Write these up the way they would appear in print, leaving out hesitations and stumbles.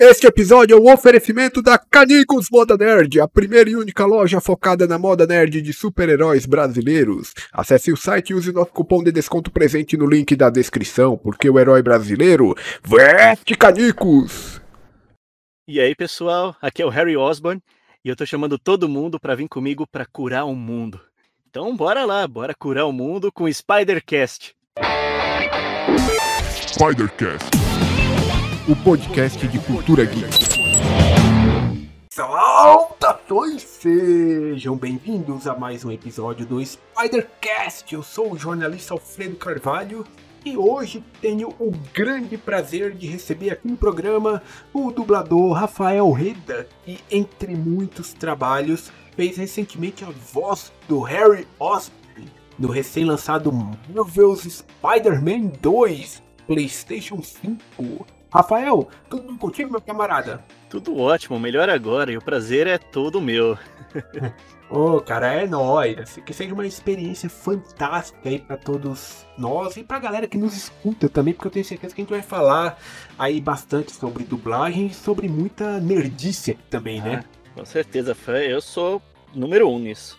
Este episódio é um oferecimento da Canicos Moda Nerd, a primeira e única loja focada na moda nerd de super-heróis brasileiros. Acesse o site e use o nosso cupom de desconto presente no link da descrição, porque o herói brasileiro veste Canicos! E aí, pessoal, aqui é o Harry Osborn e eu tô chamando todo mundo pra vir comigo pra curar o mundo. Então bora lá, bora curar o mundo com o Spidercast. Spidercast, o podcast de cultura geek. Saudações! Sejam bem-vindos a mais um episódio do Spidercast. Eu sou o jornalista Alfredo Carvalho e hoje tenho o grande prazer de receber aqui no programa o dublador Rafael Reda, que, entre muitos trabalhos, fez recentemente a voz do Harry Osborn no recém-lançado Marvel's Spider-Man 2, PlayStation 5. Rafael, tudo bem contigo, meu camarada? Tudo ótimo, melhor agora, e o prazer é todo meu. Ô, cara, é nóis. Que seja uma experiência fantástica aí pra todos nós e pra galera que nos escuta também, porque eu tenho certeza que a gente vai falar aí bastante sobre dublagem e sobre muita nerdice aqui também, né? Com certeza, eu sou número 1 nisso.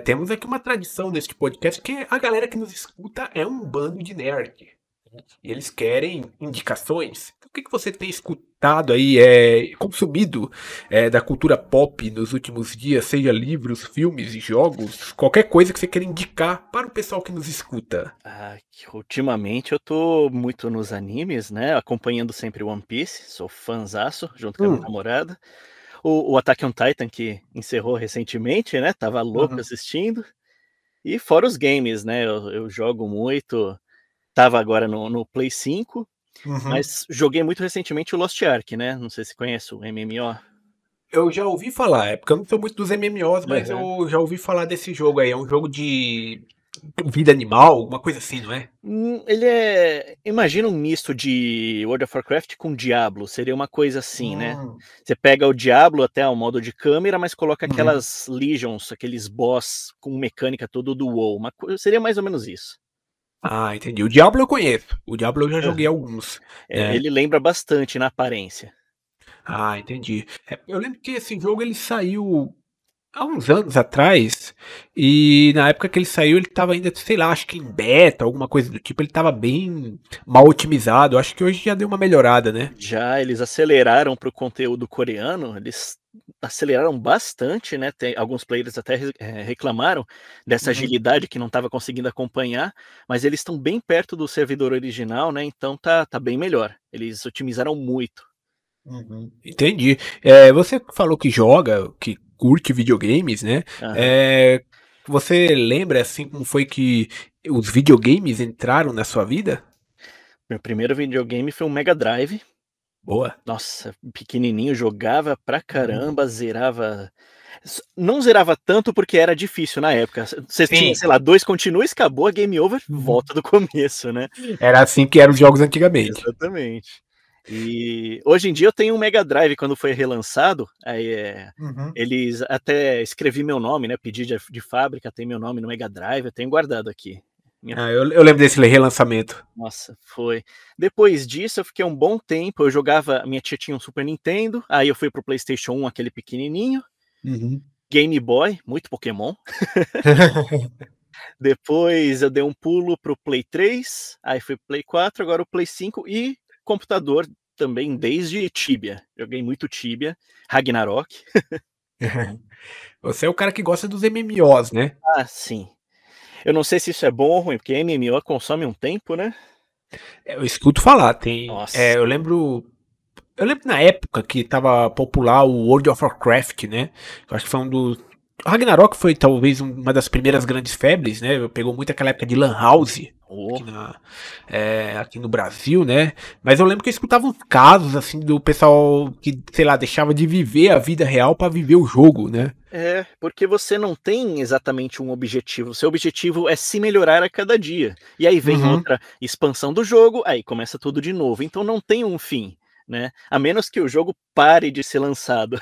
Temos aqui uma tradição neste podcast que a galera que nos escuta é um bando de nerd. E eles querem indicações. O que você tem escutado aí, consumido da cultura pop nos últimos dias, seja livros, filmes e jogos, qualquer coisa que você queira indicar para o pessoal que nos escuta? Ultimamente eu tô muito nos animes, né? Acompanhando sempre One Piece, sou fãzaço, junto com a minha namorada. O Attack on Titan, que encerrou recentemente, né? Tava louco assistindo. E fora os games, né? Eu jogo muito. Tava agora no Play 5, mas joguei muito recentemente o Lost Ark, né? Não sei se conhece o MMO. Eu já ouvi falar, porque eu não sou muito dos MMOs, mas eu já ouvi falar desse jogo aí. É um jogo de vida animal, alguma coisa assim, não é? Ele é... Imagina um misto de World of Warcraft com Diablo, seria uma coisa assim, né? Você pega o Diablo até o modo de câmera, mas coloca aquelas Legions, aqueles boss com mecânica todo do WoW. Seria mais ou menos isso. Ah, entendi. O Diablo eu conheço. O Diablo eu já joguei alguns. Né? Ele lembra bastante na aparência. Ah, entendi. Eu lembro que esse jogo ele saiu há uns anos atrás, e na época que ele saiu, ele tava ainda, sei lá, acho que em beta, alguma coisa do tipo, ele tava bem mal otimizado. Acho que hoje já deu uma melhorada, né? Já eles aceleraram para o conteúdo coreano, eles aceleraram bastante, né? Alguns players até reclamaram dessa agilidade que não estava conseguindo acompanhar, mas eles estão bem perto do servidor original, né? Então tá bem melhor. Eles otimizaram muito. Entendi. Você falou que joga, que curte videogames, né? Você lembra assim como foi que os videogames entraram na sua vida? Meu primeiro videogame foi um Mega Drive. Boa. Nossa, pequenininho, jogava pra caramba, zerava. Não zerava tanto porque era difícil na época. Você tinha, sei lá, 2 continues, acabou a game over, volta do começo, né? Era assim que eram os jogos antigamente. Exatamente. E hoje em dia eu tenho um Mega Drive, quando foi relançado, aí eles até escrevi meu nome, né? Pedi de fábrica, tem meu nome no Mega Drive, eu tenho guardado aqui. Eu lembro desse relançamento. Nossa, foi. Depois disso eu fiquei um bom tempo, eu jogava, minha tia tinha um Super Nintendo, aí eu fui pro PlayStation 1, aquele pequenininho, Game Boy, muito Pokémon. Depois eu dei um pulo pro Play 3, aí fui pro Play 4, agora o Play 5 e computador também desde Tibia. Joguei muito Tibia, Ragnarok. Você é o cara que gosta dos MMOs, né? Ah, sim. Eu não sei se isso é bom ou ruim, porque MMO consome um tempo, né? Eu escuto falar, Nossa. Eu lembro na época que tava popular o World of Warcraft, né? Eu acho que foi um dos... O Ragnarok foi talvez uma das primeiras grandes febres, né? Pegou muito aquela época de Lan House aqui no Brasil, né? Mas eu lembro que eu escutava uns casos, assim, do pessoal que, sei lá, deixava de viver a vida real pra viver o jogo, né? Porque você não tem exatamente um objetivo. Seu objetivo é se melhorar a cada dia. E aí vem outra expansão do jogo, aí começa tudo de novo. Então não tem um fim. Né? A menos que o jogo pare de ser lançado.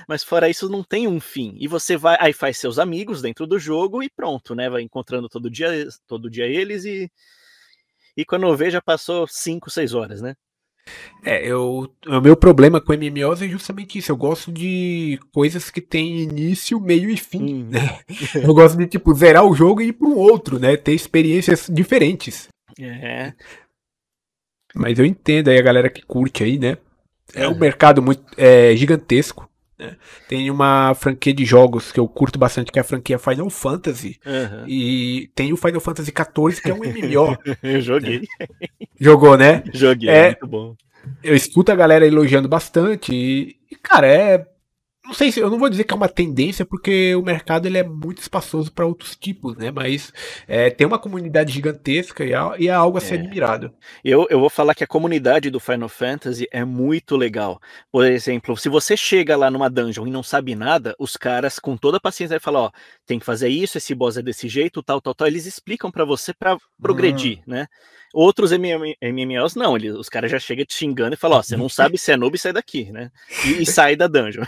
Mas fora isso, não tem um fim. E você vai, aí faz seus amigos dentro do jogo e pronto, né? Vai encontrando todo dia eles e quando eu ver já passou 5, 6 horas, né? O meu problema com MMOs é justamente isso. Eu gosto de coisas que têm início, meio e fim, Uhum. né? Eu gosto de, tipo, zerar o jogo e ir para um outro, né? Ter experiências diferentes. É. Mas eu entendo aí a galera que curte aí, né? É um Aham. mercado muito gigantesco, né? Tem uma franquia de jogos que eu curto bastante, que é a franquia Final Fantasy. Aham. E tem o Final Fantasy XIV, que é um MMO, Eu né? joguei. Jogou, né? Joguei, é É, muito bom. eu escuto a galera elogiando bastante cara, não sei se eu não vou dizer que é uma tendência porque o mercado ele é muito espaçoso para outros tipos, né? Mas tem uma comunidade gigantesca e é algo a ser É. admirado. Eu vou falar que a comunidade do Final Fantasy é muito legal. Por exemplo, se você chega lá numa dungeon e não sabe nada, os caras com toda a paciência vai falar, ó, tem que fazer isso, esse boss é desse jeito, tal, tal, tal. Eles explicam pra você pra Hum. progredir, né? Outros MMOs não, os caras já chegam te xingando e falam, ó, você não sabe se é noob, sai daqui, né? E sai da dungeon.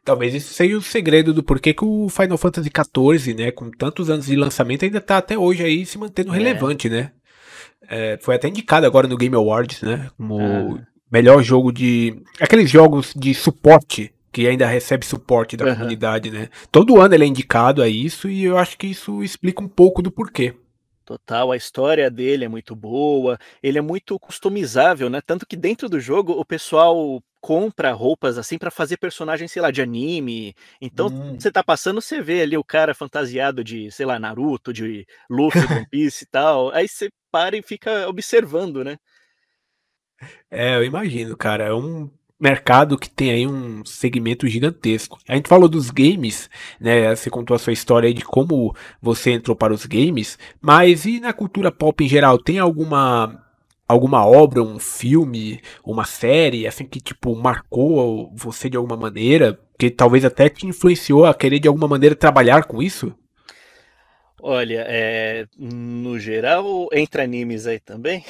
Talvez isso seja o segredo do porquê que o Final Fantasy XIV, né, com tantos anos de lançamento, ainda tá até hoje aí se mantendo É. relevante, né? Foi até indicado agora no Game Awards, né? Como Ah, melhor jogo de. Aqueles jogos de suporte, que ainda recebe suporte da aham. comunidade, né? Todo ano ele é indicado a isso e eu acho que isso explica um pouco do porquê. Total, a história dele é muito boa, ele é muito customizável, né, tanto que dentro do jogo o pessoal compra roupas, assim, pra fazer personagens, sei lá, de anime, então Hum. você tá passando, você vê ali o cara fantasiado de, sei lá, Naruto, de Luffy do One Piece e tal, aí você para e fica observando, né. Eu imagino, cara. É um mercado que tem aí um segmento gigantesco. A gente falou dos games, né? Você contou a sua história aí de como você entrou para os games, mas e na cultura pop em geral? Tem alguma obra, um filme, uma série, assim que tipo marcou você de alguma maneira, que talvez até te influenciou a querer de alguma maneira trabalhar com isso? Olha, no geral, entra animes aí também?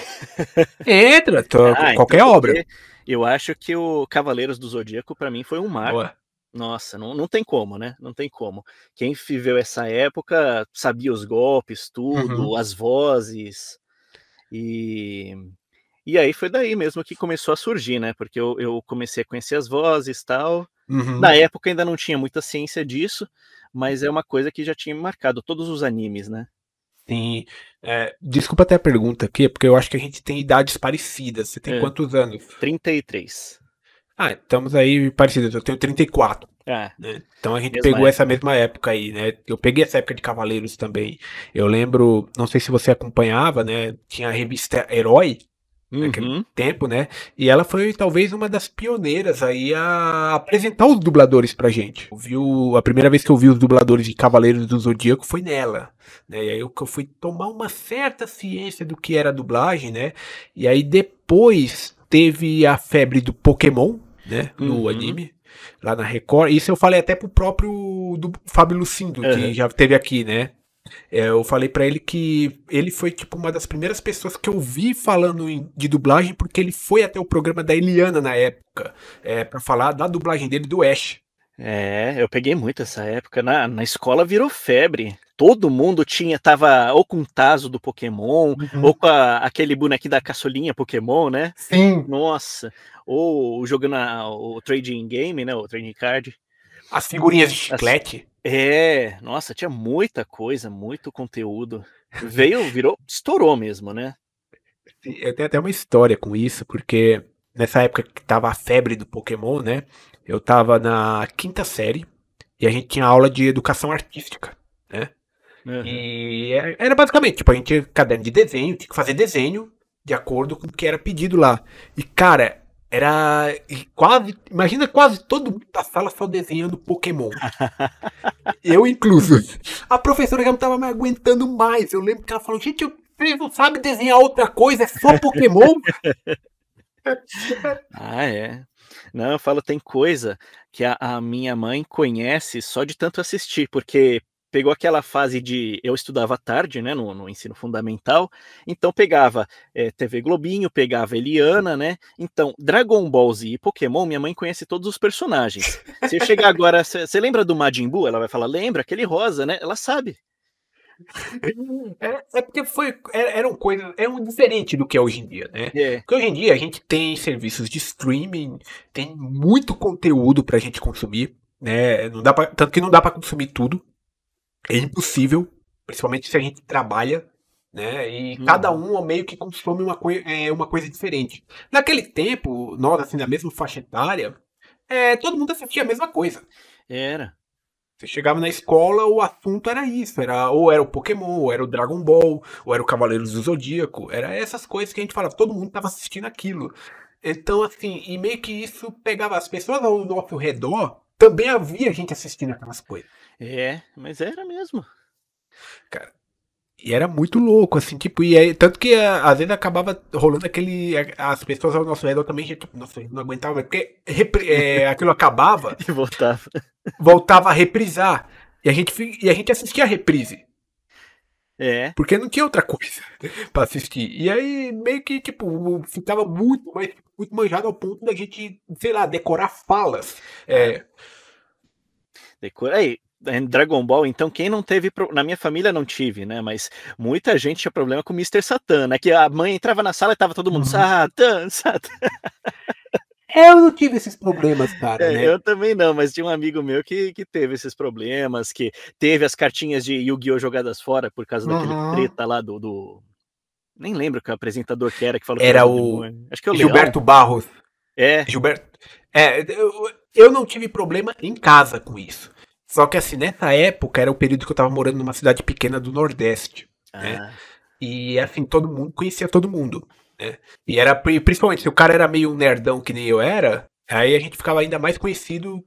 Entra, Então qualquer obra. porque eu acho que o Cavaleiros do Zodíaco pra mim foi um marco. Boa. Nossa, não tem como, né, não tem como. Quem viveu essa época sabia os golpes, Uhum, tudo, as vozes, e e aí foi daí mesmo que começou a surgir, né, porque eu comecei a conhecer as vozes, tal. Na uhum. época ainda não tinha muita ciência disso, mas é uma coisa que já tinha me marcado, todos os animes, né. Sim. Desculpa até a pergunta aqui, porque eu acho que a gente tem idades parecidas. Você tem Hã, quantos anos? 33. Ah, estamos aí parecidos. Eu tenho 34, Ah, né? Então a gente mesma pegou essa época. mesma época aí, né? Eu peguei essa época de Cavaleiros também. Eu lembro, não sei se você acompanhava, né? Tinha a revista Herói naquele Uhum. tempo, né? E ela foi talvez uma das pioneiras aí a apresentar os dubladores pra gente. A primeira vez que eu vi os dubladores de Cavaleiros do Zodíaco foi nela, né? E aí eu fui tomar uma certa ciência do que era a dublagem, né? E aí depois teve a febre do Pokémon, né? No Uhum. anime. Lá na Record. Isso eu falei até pro próprio do Fábio Lucindo, que Aham. já teve aqui, né? Eu falei pra ele que ele foi tipo uma das primeiras pessoas que eu vi falando de dublagem, porque ele foi até o programa da Eliana na época, para falar da dublagem dele do Ash. É, eu peguei muito essa época. Na escola virou febre. Todo mundo tava ou com o tazo do Pokémon, ou Uhum. com aquele bonequinho da caçulinha Pokémon, né. Sim. Nossa, ou jogando o trading game, né, o trading card. As figurinhas de As chiclete. Nossa, tinha muita coisa, muito conteúdo. Virou estourou mesmo, né. Eu tenho até uma história com isso, porque nessa época que tava a febre do Pokémon, né? Eu tava na quinta série e a gente tinha aula de educação artística, né? Aham. E era basicamente, tipo, a gente tinha caderno de desenho, tinha que fazer desenho de acordo com o que era pedido lá. E, cara, imagina quase todo mundo da sala só desenhando Pokémon. Eu incluso. A professora já não tava me aguentando mais. Eu lembro que ela falou, gente, você não sabe desenhar outra coisa, é só Pokémon? Ah, é. Não, eu falo, tem coisa que a minha mãe conhece só de tanto assistir, porque pegou aquela fase de eu estudava à tarde, né, no ensino fundamental, então pegava, TV Globinho, pegava Eliana, né, então Dragon Ball Z e Pokémon, minha mãe conhece todos os personagens. Se eu chegar agora, você lembra do Majin Buu? Ela vai falar: "Lembra, aquele rosa, né", ela sabe. É porque eram coisas, eram diferente do que é hoje em dia, né? É, Porque hoje em dia a gente tem serviços de streaming, tem muito conteúdo pra gente consumir, né? Tanto que não dá pra consumir tudo, é impossível, principalmente se a gente trabalha, né? E cada uhum, um meio que consome uma coisa diferente. Naquele tempo, nós, assim, na mesma faixa etária, todo mundo assistia a mesma coisa. era. Você chegava na escola, o assunto era isso, ou era o Pokémon, ou era o Dragon Ball, ou era o Cavaleiros do Zodíaco, era essas coisas que a gente falava, todo mundo estava assistindo aquilo. Então, assim, e meio que isso pegava as pessoas ao nosso redor, também havia gente assistindo aquelas coisas, É, mas era mesmo. cara. E era muito louco, assim, tipo, tanto que às vezes acabava rolando as pessoas ao nosso redor também, já, tipo, nossa, não aguentava, porque aquilo acabava, E voltava. voltava a reprisar, e a gente assistia a reprise. É, Porque não tinha outra coisa pra assistir. E aí, meio que, tipo, ficava muito manjado ao ponto da gente, sei lá, decorar falas. ah, É, Aí, Dragon Ball, então, quem não teve. Na minha família não tive, né? Mas muita gente tinha problema com o Mister Satan, né? Que a mãe entrava na sala e tava todo mundo uhum. Satan, Satan. Eu não tive esses problemas, cara, É, né? eu também não, mas tinha um amigo meu que teve esses problemas, que teve as cartinhas de Yu-Gi-Oh! Jogadas fora por causa daquele Uhum. treta lá do. Nem lembro que apresentador que era que falou que era Era do o demônio. Acho que é o Leão. Gilberto Barros. É. Gilberto. Eu não tive problema em casa com isso. Só que, assim, nessa época era o período que eu tava morando numa cidade pequena do Nordeste, né? Ah, E assim, todo mundo conhecia todo mundo, né? E era principalmente se o cara era meio um nerdão que nem eu era, aí a gente ficava ainda mais conhecido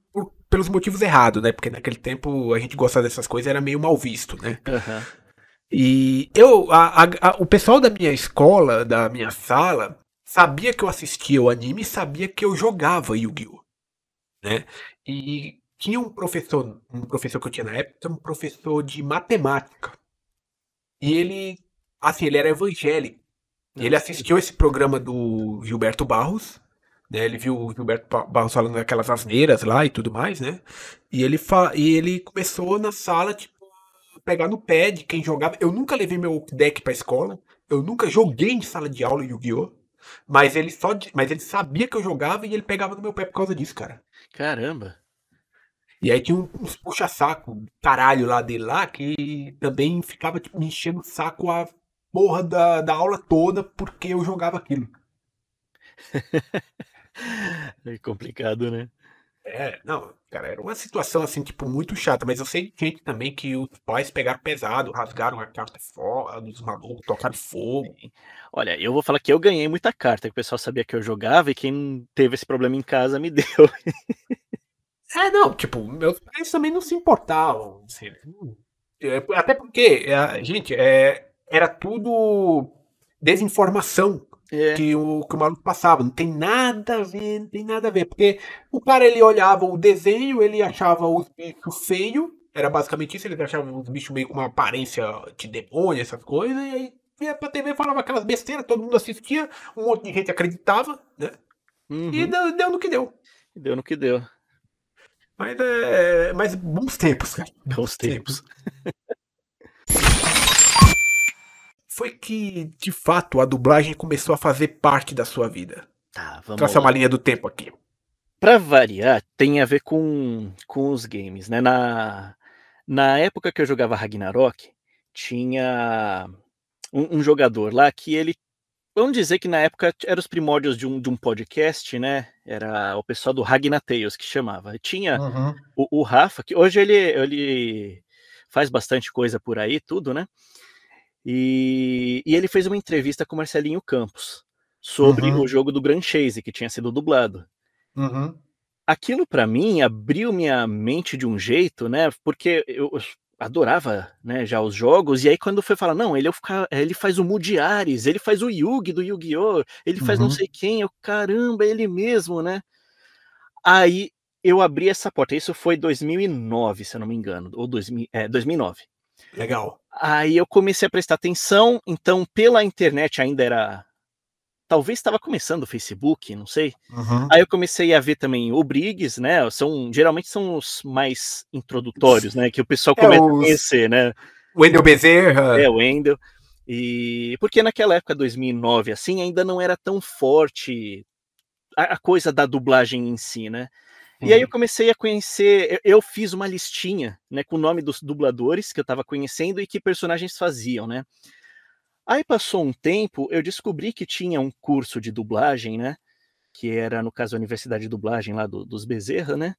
pelos motivos errados, né? Porque naquele tempo a gente gostava dessas coisas era meio mal visto, né? aham. E o pessoal da minha escola, da minha sala, sabia que eu assistia o anime e sabia que eu jogava Yu-Gi-Oh, né? E tinha um professor que eu tinha na época, um professor de matemática. E ele era evangélico. E ele Nossa. assistiu esse programa do Gilberto Barros, né? Ele viu o Gilberto Barros falando aquelas asneiras lá e tudo mais, né? E ele começou na sala, tipo, a pegar no pé de quem jogava. Eu nunca levei meu deck pra escola. Eu nunca joguei em sala de aula Yu-Gi-Oh! Mas ele sabia que eu jogava e ele pegava no meu pé por causa disso, cara. Caramba. E aí tinha uns puxa-saco, caralho lá dele lá, que também ficava tipo, me enchendo o saco a porra da aula toda porque eu jogava aquilo. É complicado, né? Não, cara, era uma situação assim, tipo, muito chata, mas eu sei de gente também que os pais pegaram pesado, rasgaram a carta fora dos malucos, tocaram fogo. Olha, eu vou falar que eu ganhei muita carta, que o pessoal sabia que eu jogava e quem teve esse problema em casa me deu. Não, tipo, meus pais também não se importavam. Assim, até porque, gente, era tudo desinformação É. que o maluco passava. Não tem nada a ver, não tem nada a ver. Porque o cara, ele olhava o desenho, ele achava os bichos feios. Era basicamente isso, ele achava os bichos meio com uma aparência de demônio, essas coisas. E aí ia pra TV, falava aquelas besteiras, todo mundo assistia, um monte de gente acreditava, né? E Uhum. deu no que deu. Deu no que deu. Mas bons tempos, cara. Bons Bons tempos. tempos. Foi que, de fato, a dublagem começou a fazer parte da sua vida? Tá, vamos Traçar lá. uma linha do tempo aqui. Pra variar, tem a ver com os games, né? Na época que eu jogava Ragnarok, tinha um jogador lá que ele. Vamos dizer que na época era os primórdios de um podcast, né? Era o pessoal do Ragnatales que chamava. Tinha Uhum. o Rafa, que hoje ele faz bastante coisa por aí, tudo, né? E ele fez uma entrevista com o Marcelinho Campos sobre o Uhum. jogo do Grand Chase, que tinha sido dublado. Uhum. Aquilo para mim abriu minha mente de um jeito, né? Porque eu adorava, né, já os jogos, e aí quando foi falar, não, ele faz o Mudiares, ele faz o Yugi do Yu-Gi-Oh!, ele faz não Uhum. sei quem, eu, caramba, é ele mesmo, né? Aí eu abri essa porta, isso foi 2009, se eu não me engano, ou 2009. Legal. Aí eu comecei a prestar atenção, então pela internet ainda era. Talvez estava começando o Facebook, não sei. Uhum. Aí eu comecei a ver também o Briggs, né? Geralmente são os mais introdutórios, né? Que o pessoal É começa a os, conhecer, né? Wendel Bezerra. O Wendel. E porque naquela época, 2009, assim, ainda não era tão forte a coisa da dublagem em si, né? E aí eu comecei a conhecer, eu fiz uma listinha, né, com o nome dos dubladores que eu estava conhecendo e que personagens faziam, né? Aí passou um tempo, eu descobri que tinha um curso de dublagem, né? Que era, no caso, a Universidade de Dublagem lá dos Bezerra, né?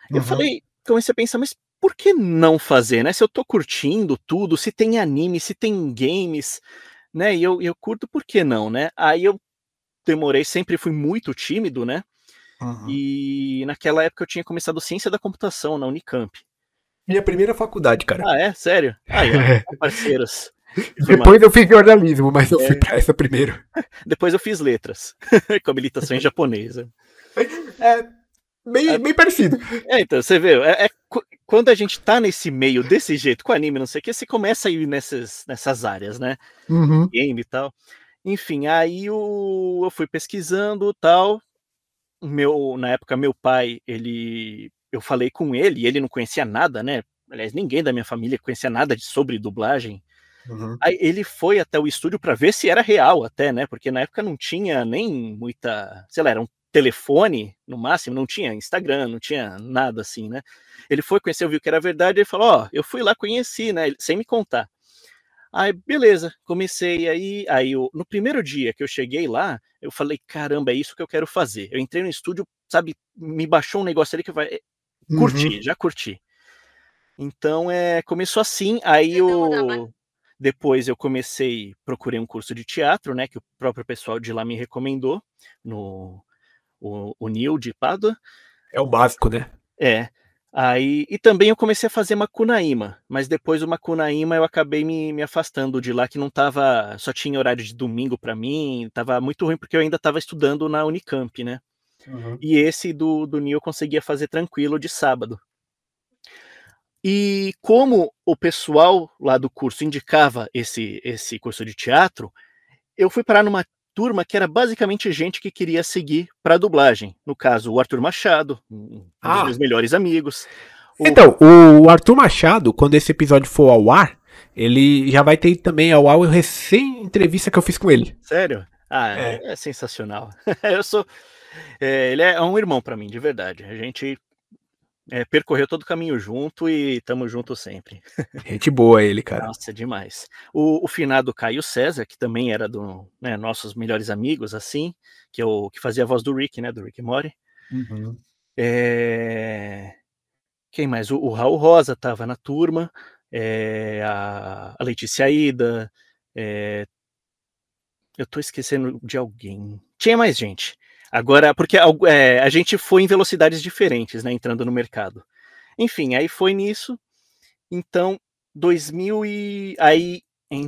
Eu falei, comecei a pensar, mas por que não fazer, né? Se eu tô curtindo tudo, se tem anime, se tem games, né? E eu curto, por que não, né? Aí eu demorei, sempre fui muito tímido, né? E naquela época eu tinha começado Ciência da Computação na Unicamp. Minha primeira faculdade, cara. Ah, é? Sério? Aí, ó, parceiros. Depois eu fiz jornalismo, mas eu fui pra essa primeiro. Depois eu fiz letras, com habilitação em japonesa. É bem parecido. Então, você vê, quando a gente tá nesse meio desse jeito, com anime, não sei o que, você começa a ir nessas áreas, né? Game e tal. Enfim, aí eu fui pesquisando tal. Na época, meu pai, eu falei com ele, e ele não conhecia nada, né? Aliás, ninguém da minha família conhecia nada sobre dublagem. Aí ele foi até o estúdio para ver se era real até, né? Porque na época não tinha nem muita, sei lá, era um telefone no máximo, não tinha Instagram, não tinha nada assim, né? Ele foi conhecer, viu que era verdade, ele falou, ó, eu fui lá, conheci, né? Sem me contar. Aí, beleza, comecei aí no primeiro dia que eu cheguei lá, eu falei, caramba, é isso que eu quero fazer. Eu entrei no estúdio, sabe, me baixou um negócio ali que vai curti, já curti. Então, começou assim, aí depois eu procurei um curso de teatro, né, que o próprio pessoal de lá me recomendou, o Nil de Pádua. É o básico, né? E também eu comecei a fazer Macunaíma, mas depois o Macunaíma eu acabei me afastando de lá, que não tava, só tinha horário de domingo para mim, tava muito ruim porque eu ainda estava estudando na Unicamp, né? E esse do Nil eu conseguia fazer tranquilo de sábado. E como o pessoal lá do curso indicava esse curso de teatro, eu fui parar numa turma que era basicamente gente que queria seguir para dublagem. No caso, o Arthur Machado, um dos meus melhores amigos. Então, o Arthur Machado, quando esse episódio for ao ar, ele já vai ter também ao ar a recém-entrevista que eu fiz com ele. Sério? É sensacional. Ele é um irmão para mim, de verdade. A gente percorreu todo o caminho junto e estamos juntos sempre. Gente boa ele, cara. Nossa, demais. O finado Caio César, que também era nossos melhores amigos, assim, que fazia a voz do Rick, né, do Rick e Morty. Quem mais? O Raul Rosa estava na turma, a Letícia Aida, eu tô esquecendo de alguém. Tinha mais gente. Agora, porque a gente foi em velocidades diferentes, né, entrando no mercado. Enfim, aí foi nisso. Então, 2000 aí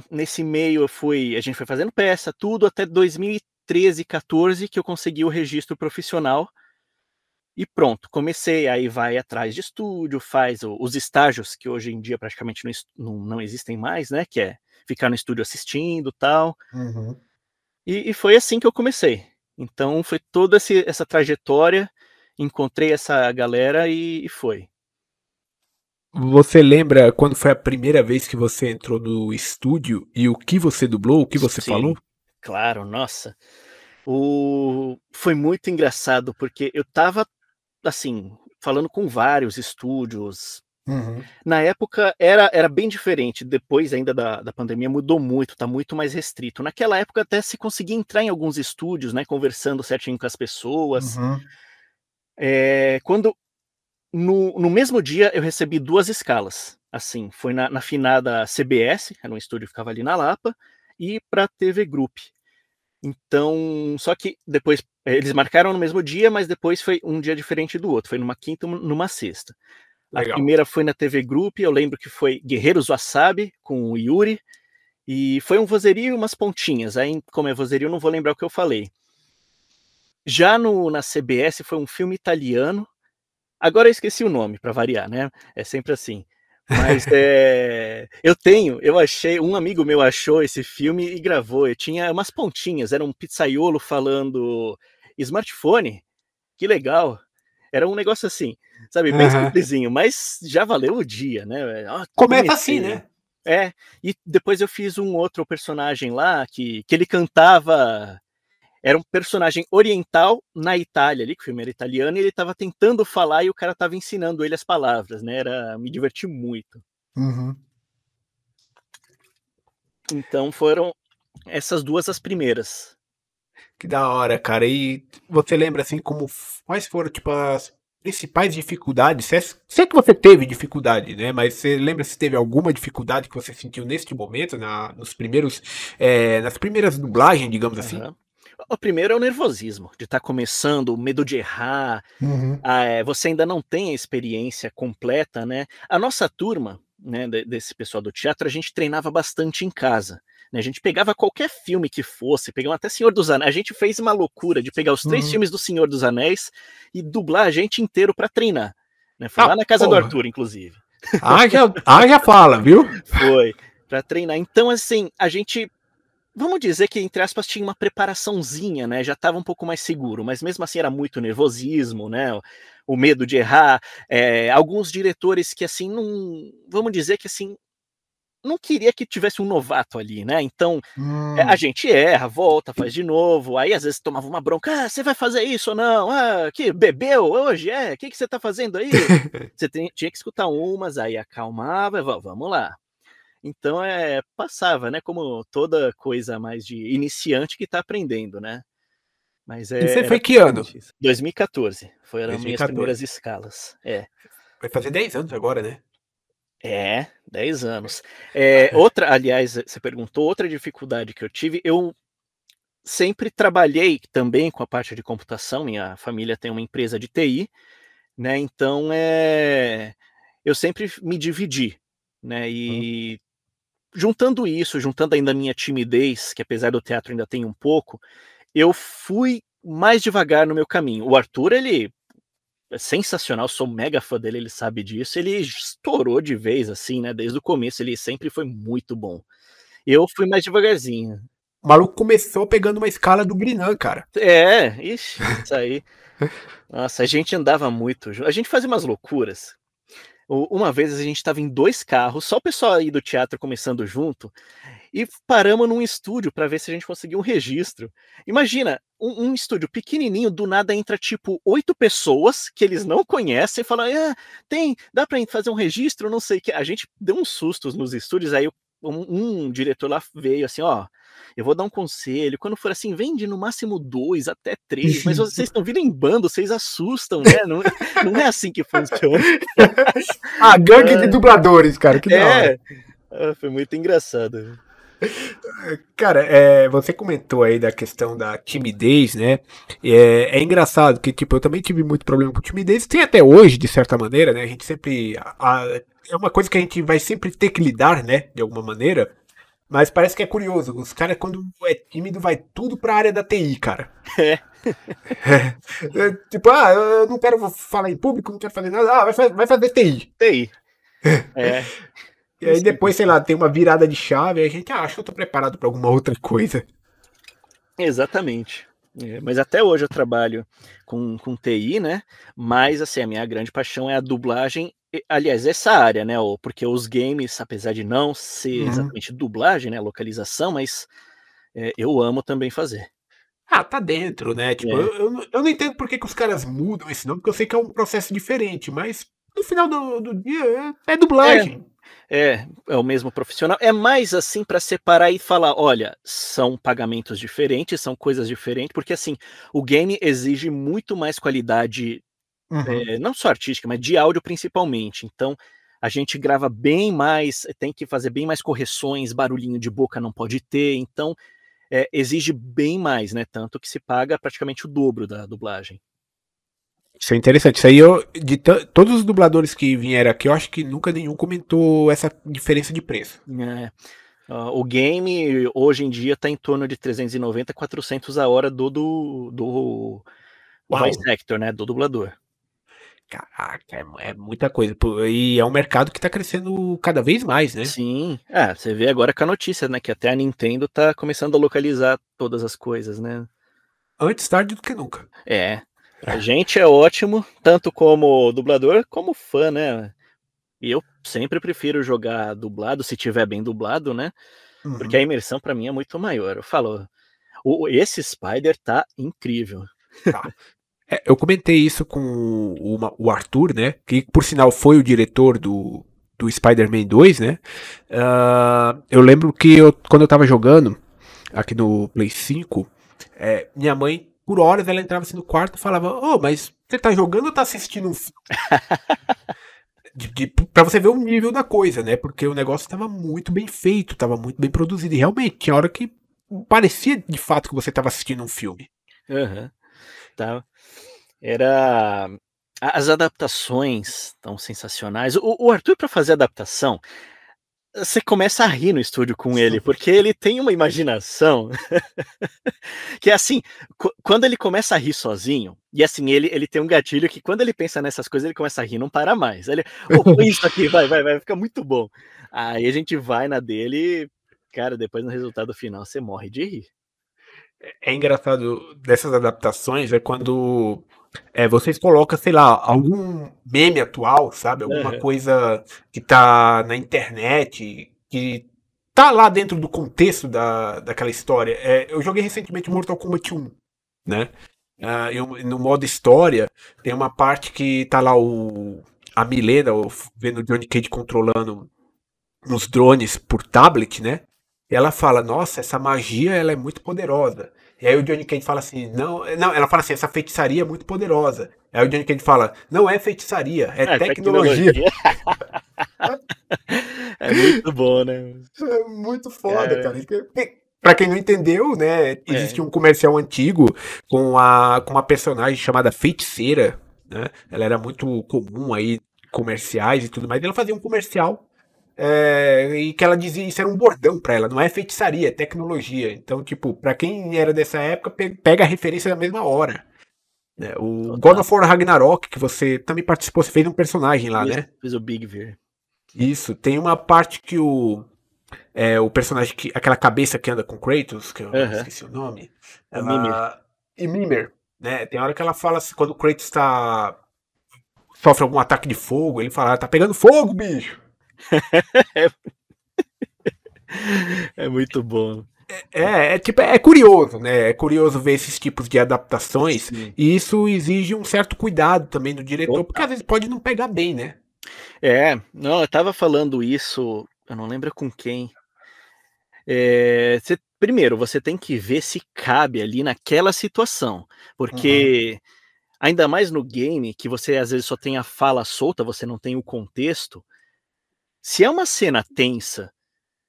nesse meio a gente foi fazendo peça, tudo até 2013, 14 que eu consegui o registro profissional. E pronto, comecei, aí vai atrás de estúdio, faz os estágios que hoje em dia praticamente não existem mais, né, que é ficar no estúdio assistindo, tal. E foi assim que eu comecei. Então foi toda essa trajetória, encontrei essa galera e foi. Você lembra quando foi a primeira vez que você entrou no estúdio e o que você dublou, o que você falou? Claro, nossa. Foi muito engraçado, porque eu tava, assim, falando com vários estúdios. Na época era bem diferente, depois ainda da pandemia mudou muito, tá muito mais restrito. Naquela época até se conseguia entrar em alguns estúdios, né, conversando certinho com as pessoas. Quando no mesmo dia eu recebi 2 escalas, assim, foi na finada CBS, era um estúdio que ficava ali na Lapa, e pra TV Group. Então, só que depois eles marcaram no mesmo dia, mas depois foi um dia diferente do outro, foi numa quinta e numa sexta. A primeira foi na TV Group, eu lembro que foi Guerreiros Wasabi, com o Yuri, e foi um vozerio e umas pontinhas, aí como é vozerio eu não vou lembrar o que eu falei. Já na CBS foi um filme italiano, agora eu esqueci o nome, para variar, né, é sempre assim. Mas um amigo meu achou esse filme e gravou, eu tinha umas pontinhas, era um pizzaiolo falando smartphone, que legal. Era um negócio assim, sabe, bem simplesinho, mas já valeu o dia, né? Começa assim, né? E depois eu fiz um outro personagem lá que ele cantava. Era um personagem oriental na Itália ali, que o filme era italiano, e ele estava tentando falar e o cara estava ensinando ele as palavras, né? Me diverti muito. Uhum. Então foram essas duas as primeiras. Que da hora, cara. E você lembra assim quais foram tipo as principais dificuldades? Se é que você teve dificuldade, né? Mas você lembra se teve alguma dificuldade que você sentiu neste momento, nas primeiras dublagens, digamos assim? Aham. O primeiro é o nervosismo, de estar começando, o medo de errar, Uhum. você ainda não tem a experiência completa, né. A nossa turma, né, desse pessoal do teatro, a gente treinava bastante em casa, né, a gente pegava qualquer filme que fosse, pegamos até Senhor dos Anéis, a gente fez uma loucura de pegar os 3 Uhum. filmes do Senhor dos Anéis e dublar a gente inteiro para treinar, né, foi Ah, lá na casa do porra. Arthur inclusive. Já fala, viu? Foi, para treinar. Então assim, a gente vamos dizer que, entre aspas, tinha uma preparaçãozinha, né, já estava um pouco mais seguro, mas mesmo assim era muito nervosismo, né, o medo de errar, alguns diretores que, assim, não vamos dizer que, assim, não queria que tivesse um novato ali, né, então, a Hum. gente erra, volta, faz de novo, aí às vezes tomava uma bronca: "Ah, você vai fazer isso ou não? Ah, que bebeu hoje? É, que você tá fazendo aí?". Você tinha que escutar umas, aí acalmava, vamos lá. Então, passava, né, como toda coisa mais de iniciante que está aprendendo, né. Mas, E você era foi que ano? principalmente isso. 2014, foram minhas primeiras 2014. escalas. É. Vai fazer 10 anos agora, né? 10 anos. Ah, Outra aliás, você perguntou, outra dificuldade que eu tive, eu sempre trabalhei também com a parte de computação, minha família tem uma empresa de TI, né, então, eu sempre me dividi, né, hum. e juntando isso, juntando ainda a minha timidez, que apesar do teatro ainda tem um pouco, eu fui mais devagar no meu caminho. O Arthur, ele é sensacional, sou mega fã dele, ele sabe disso, ele estourou de vez, assim, né, desde o começo, ele sempre foi muito bom. Eu fui mais devagarzinho. O maluco começou pegando uma escala do Grinan, cara. Ixi, isso aí, nossa, a gente andava muito a gente fazia umas loucuras. Uma vez a gente estava em 2 carros, só o pessoal aí do teatro começando junto, e paramos num estúdio para ver se a gente conseguia um registro. Imagina, um estúdio pequenininho, do nada entra tipo 8 pessoas que eles não conhecem e falam: "Ah, dá para fazer um registro, não sei o quê". A gente deu uns sustos nos estúdios, aí um diretor lá veio assim: "Ó, eu vou dar um conselho, quando for assim, vende no máximo 2 até 3, mas vocês estão vindo em bando, vocês assustam, né, não é assim que funciona". Ah, gangue de dubladores, cara, que da hora. É, foi muito engraçado. Cara, você comentou aí da questão da timidez, né? É engraçado que, tipo, eu também tive muito problema com timidez, tem até hoje, de certa maneira, né? A gente sempre. É uma coisa que a gente vai sempre ter que lidar, né? De alguma maneira. Mas parece que é curioso. Os caras, quando é tímido, vai tudo pra área da TI, cara. É, Tipo, eu não quero falar em público, não quero fazer nada. Ah, vai fazer TI. TI. É, E é aí sempre depois, sei lá, assim. tem uma virada de chave, aí a gente acha que eu tô preparado pra alguma outra coisa. Exatamente. Mas até hoje eu trabalho com TI, né, mas, assim, a minha grande paixão é a dublagem aliás, essa área, né, porque os games, apesar de não ser Uhum. exatamente dublagem, né, localização, mas, eu amo também fazer. Ah, tá dentro, né? Tipo, É. eu não entendo por que os caras mudam esse nome, porque eu sei que é um processo diferente, mas no final do dia é É. dublagem. É o mesmo profissional. É mais, assim, para separar e falar: "Olha, são pagamentos diferentes, são coisas diferentes", porque, assim, o game exige muito mais qualidade, Uhum. não só artística, mas de áudio principalmente. Então, a gente grava bem mais, tem que fazer bem mais correções, barulhinho de boca não pode ter, então, exige bem mais, né, tanto que se paga praticamente o dobro da dublagem. Isso é interessante. Isso aí todos os dubladores que vieram aqui, eu acho que nunca nenhum comentou essa diferença de preço. É. O game hoje em dia está em torno de 390, 400 a hora do Uau! voice actor, né, do dublador. Caraca, é muita coisa. Pô, e é um mercado que tá crescendo cada vez mais, né? Sim. Você vê agora com a notícia, né, que até a Nintendo tá começando a localizar todas as coisas, né. Antes tarde do que nunca. É, pra gente é ótimo, tanto como dublador, como fã, né. E eu sempre prefiro jogar dublado, se tiver bem dublado, né? Porque a Uhum. imersão pra mim é muito maior. Eu falo, esse Spider tá incrível. Tá. Eu comentei isso com o Arthur, né? Que por sinal foi o diretor do Spider-Man 2, né? Eu lembro que quando eu tava jogando aqui no Play 5, minha mãe, por horas, ela entrava assim no quarto e falava: Ô, mas você tá jogando ou tá assistindo um filme? Pra você ver o nível da coisa, né? Porque o negócio tava muito bem feito, tava muito bem produzido. E realmente, tinha hora que parecia de fato que você tava assistindo um filme. Aham, tá. Era as adaptações tão sensacionais. O Arthur, pra fazer adaptação, você começa a rir no estúdio com ele, porque ele tem uma imaginação que é assim, quando ele começa a rir sozinho, e assim, ele tem um gatilho que quando ele pensa nessas coisas, ele começa a rir, não para mais. Ele, põe isso aqui, vai, fica muito bom. Aí a gente vai na dele e, cara, depois no resultado final você morre de rir. É engraçado dessas adaptações é quando vocês colocam, sei lá, algum meme atual, sabe? Alguma Aham. coisa que tá na internet, que tá lá dentro do contexto daquela história. Eu joguei recentemente Mortal Kombat 1, né? No modo história, tem uma parte que tá lá a Milena vendo o Johnny Cage controlando uns drones por tablet, né? E ela fala, nossa, essa magia ela é muito poderosa. E aí o Johnny Cage fala assim, não, ela fala assim, essa feitiçaria é muito poderosa. Aí o Johnny Cage fala, não é feitiçaria, é É, tecnologia. tecnologia. É muito bom, né? É muito foda, Cara, cara. Pra quem não entendeu, né, existe é. um comercial antigo com uma personagem chamada Feiticeira, né? Ela era muito comum aí em comerciais e tudo mais. E ela fazia um comercial e que ela dizia isso era um bordão pra ela, não é feitiçaria, é tecnologia. Então, tipo, pra quem era dessa época, pega a referência na mesma hora. Né? O God Total. of War Ragnarok, que você também participou, você fez um personagem lá, Isso, né? fiz o Big Ver. Isso, tem uma parte que o personagem que. Aquela cabeça que anda com Kratos, que eu agora Aham. esqueci o nome. O Mimir. Ela. E Mimir, né? Tem hora que ela fala assim, quando o Kratos sofre algum ataque de fogo, ele fala, tá pegando fogo, bicho! É muito bom. Tipo, é curioso, né? É curioso ver esses tipos de adaptações Sim, e isso exige um certo cuidado também do diretor, porque total. às vezes pode não pegar bem, né? Não, eu estava falando isso, eu não lembro com quem. Primeiro, você tem que ver se cabe ali naquela situação, Uhum, porque ainda mais no game, que você às vezes só tem a fala solta, você não tem o contexto. Se é uma cena tensa,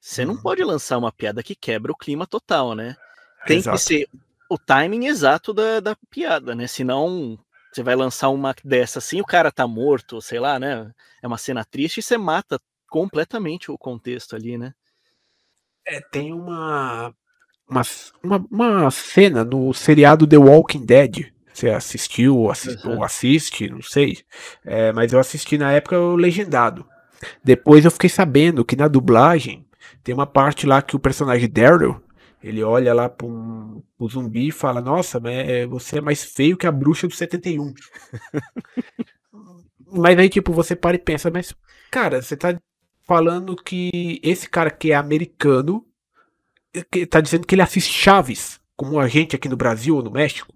você não uhum. pode lançar uma piada que quebra o clima total, né. Tem que Exato. ser o timing exato da piada, né, senão você vai lançar uma dessa assim, o cara tá morto, sei lá, né, é uma cena triste e você mata completamente o contexto ali, né. Tem uma cena no seriado The Walking Dead. Você assistiu ou Aham. assiste, não sei. Mas eu assisti na época o legendado. Depois eu fiquei sabendo que na dublagem tem uma parte lá que o personagem Daryl ele olha lá pro zumbi e fala: Nossa, mas você é mais feio que a bruxa do 71. Mas aí, tipo, você para e pensa: Mas, cara, você tá falando que esse cara que é americano que tá dizendo que ele assiste Chaves, como a gente aqui no Brasil ou no México,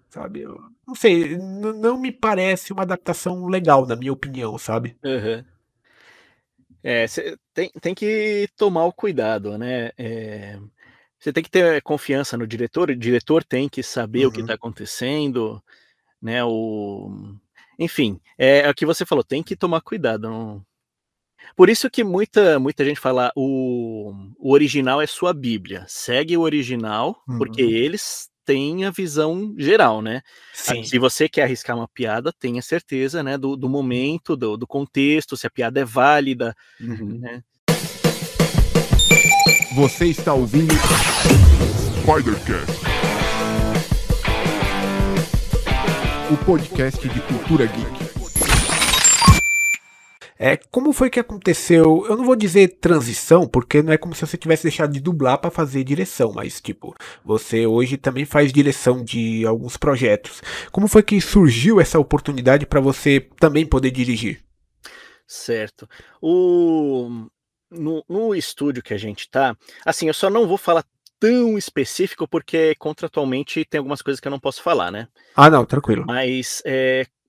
sabe? Eu não sei, não me parece uma adaptação legal, na minha opinião, sabe? Aham. Você tem que tomar o cuidado, né, você tem que ter confiança no diretor, o diretor tem que saber o que está Uhum, acontecendo, né, enfim, é o que você falou, tem que tomar cuidado, não. Por isso que muita gente fala: "O original é sua bíblia", segue o original, porque uhum. eles têm a visão geral, né. Sim. Se você quer arriscar uma piada, tenha certeza, né, do momento, do contexto, se a piada é válida, Uhum. né. Você está ouvindo Spidercast, o podcast de cultura geek. Como foi que aconteceu? Eu não vou dizer transição, porque não é como se você tivesse deixado de dublar para fazer direção, mas tipo, você hoje também faz direção de alguns projetos. Como foi que surgiu essa oportunidade para você também poder dirigir? Certo. No estúdio que a gente tá, assim, eu só não vou falar tão específico, porque contratualmente tem algumas coisas que eu não posso falar, né? Ah, não, tranquilo. Mas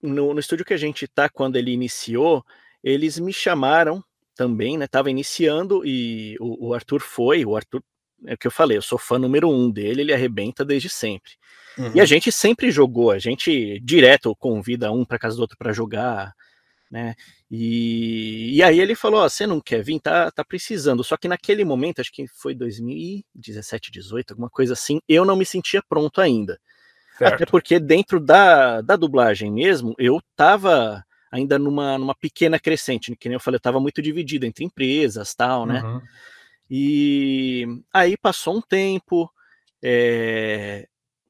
no estúdio que a gente tá, quando ele iniciou, eles me chamaram também, né? Tava iniciando e o Arthur o Arthur, é o que eu falei, eu sou fã número 1 dele, ele arrebenta desde sempre. E a gente sempre jogou, a gente direto convida um para casa do outro para jogar, né? E aí ele falou: ó, você não quer vir? Tá precisando. Só que naquele momento, acho que foi 2017, 18, alguma coisa assim, eu não me sentia pronto ainda. Até Certo. porque dentro da dublagem mesmo, eu tava ainda numa pequena crescente, que nem eu falei, eu tava muito dividido entre empresas, tal, né? Uhum. E aí passou um tempo,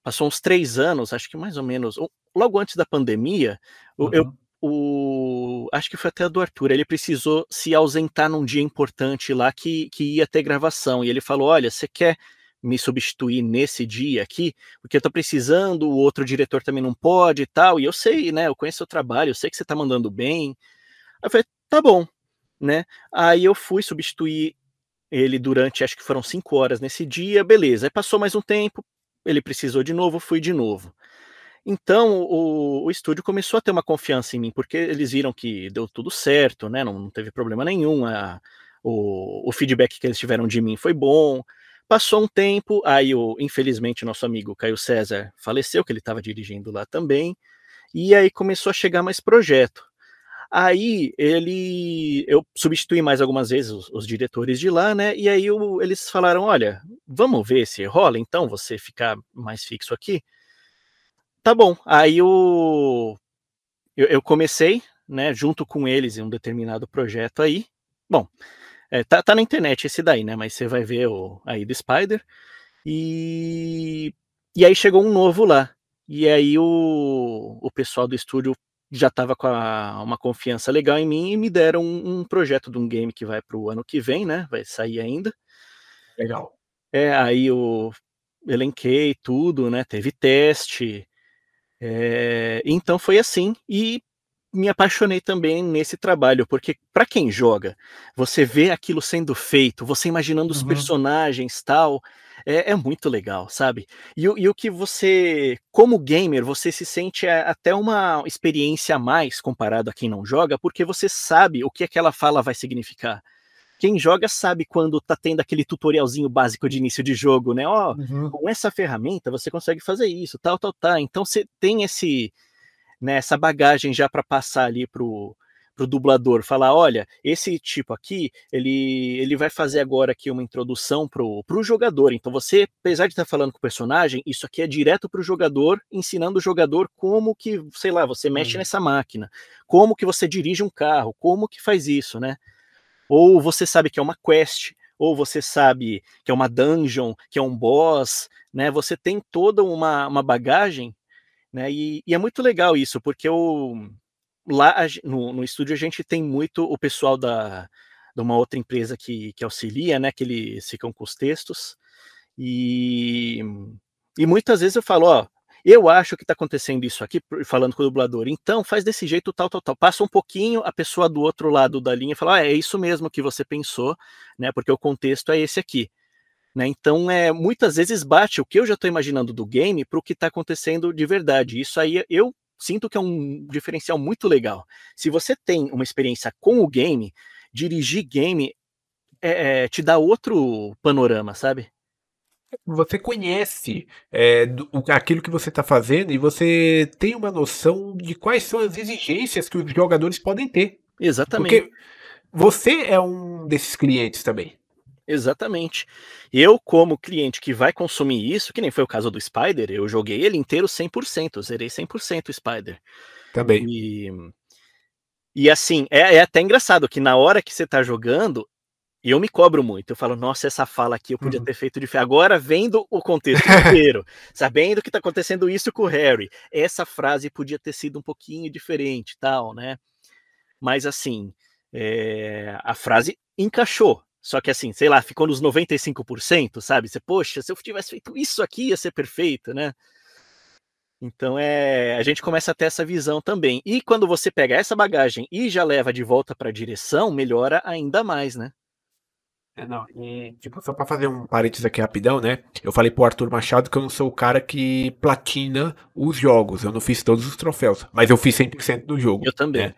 passou uns 3 anos, acho que mais ou menos, logo antes da pandemia, eu Uhum. acho que foi até do Arthur, ele precisou se ausentar num dia importante lá que ia ter gravação, e ele falou: olha, você quer me substituir nesse dia aqui? Porque eu tô precisando, o outro diretor também não pode e tal, e eu sei, né, eu conheço o trabalho, eu sei que você tá mandando bem. Aí eu falei: tá bom, né? Aí eu fui substituir ele durante, acho que foram 5 horas nesse dia, beleza. Aí passou mais um tempo, ele precisou de novo, fui de novo. Então o estúdio começou a ter uma confiança em mim, porque eles viram que deu tudo certo, né, não teve problema nenhum, o feedback que eles tiveram de mim foi bom. Passou um tempo, aí infelizmente, nosso amigo Caio César faleceu, que ele estava dirigindo lá também, e aí começou a chegar mais projeto. Aí eu substituí mais algumas vezes os diretores de lá, né? E aí eles falaram: olha, vamos ver se rola então você ficar mais fixo aqui? Tá bom. Aí eu comecei, né, junto com eles em um determinado projeto aí. Bom, tá na internet esse daí, né? Mas você vai ver aí do Spider. E, e aí chegou um novo lá. E aí o pessoal do estúdio já estava com uma confiança legal em mim e me deram um projeto de um game que vai para o ano que vem, né? Vai sair ainda. Legal. Aí eu elenquei tudo, né? Teve teste. Então foi assim. E me apaixonei também nesse trabalho, porque para quem joga, você vê aquilo sendo feito, você imaginando os Uhum. personagens, tal, é muito legal, sabe? E o que você, como gamer, você se sente até uma experiência a mais comparado a quem não joga, porque você sabe o que aquela fala vai significar. Quem joga sabe quando tá tendo aquele tutorialzinho básico de início de jogo, né? Ó, Uhum. com essa ferramenta você consegue fazer isso, tal, tal, tal. Então você tem né, essa bagagem já para passar ali pro dublador, falar: olha, esse tipo aqui, ele vai fazer agora aqui uma introdução pro jogador. Então você, apesar de estar falando com o personagem, isso aqui é direto pro jogador, ensinando o jogador como que, sei lá, você mexe Uhum. nessa máquina, como que você dirige um carro, como que faz isso, né? Ou você sabe que é uma quest, ou você sabe que é uma dungeon, que é um boss, né? Você tem toda uma bagagem, né? E é muito legal isso, porque lá no estúdio a gente tem muito o pessoal de uma outra empresa que auxilia, né? Que eles ficam com os textos. E, e muitas vezes eu falo: ó, eu acho que está acontecendo isso aqui, falando com o dublador, então faz desse jeito, tal, tal, tal. Passa um pouquinho, a pessoa do outro lado da linha fala: é isso mesmo que você pensou, né? Porque o contexto é esse aqui. Né? Então, muitas vezes bate o que eu já estou imaginando do game para o que está acontecendo de verdade. Isso aí eu sinto que é um diferencial muito legal. Se você tem uma experiência com o game, dirigir game te dá outro panorama, sabe? Você conhece aquilo que você está fazendo e você tem uma noção de quais são as exigências que os jogadores podem ter. Exatamente. Porque você é um desses clientes também. Exatamente. Eu, como cliente que vai consumir isso, que nem foi o caso do Spider, eu joguei ele inteiro 100%, eu zerei 100% o Spider. Também. E, e assim, é até engraçado que na hora que você tá jogando, eu me cobro muito. Eu falo: nossa, essa fala aqui eu podia Uhum. ter feito diferente. Agora, vendo o contexto inteiro, sabendo que tá acontecendo isso com o Harry, essa frase podia ter sido um pouquinho diferente, tal, né? Mas assim, a frase encaixou. Só que assim, sei lá, ficou nos 95%, sabe? Você, poxa, se eu tivesse feito isso aqui ia ser perfeito, né? Então a gente começa a ter essa visão também. E quando você pega essa bagagem e já leva de volta para a direção, melhora ainda mais, né? Não, e tipo, só pra fazer um parênteses aqui rapidão, né? Eu falei pro Arthur Machado que eu não sou o cara que platina os jogos, eu não fiz todos os troféus, mas eu fiz 100% do jogo, Eu também. né?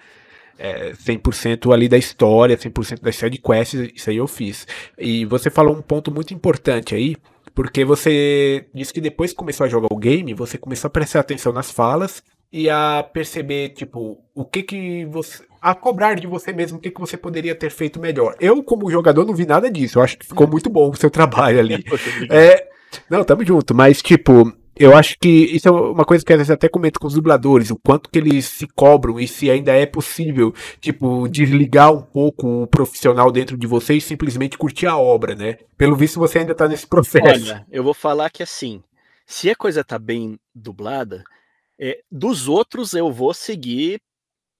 100% ali da história, 100% das side quests, isso aí eu fiz. E você falou um ponto muito importante aí, porque você disse que depois que começou a jogar o game, você começou a prestar atenção nas falas e a perceber, tipo, o que que você... a cobrar de você mesmo, o que que você poderia ter feito melhor. Eu, como jogador, não vi nada disso. Eu acho que ficou muito bom o seu trabalho ali. Poxa, obrigado. Não, tamo junto, mas, tipo... Eu acho que isso é uma coisa que às vezes até comento com os dubladores, o quanto que eles se cobram e se ainda é possível, tipo, desligar um pouco o profissional dentro de você e simplesmente curtir a obra, né? Pelo visto você ainda tá nesse processo. Olha, eu vou falar que assim, se a coisa tá bem dublada, dos outros eu vou seguir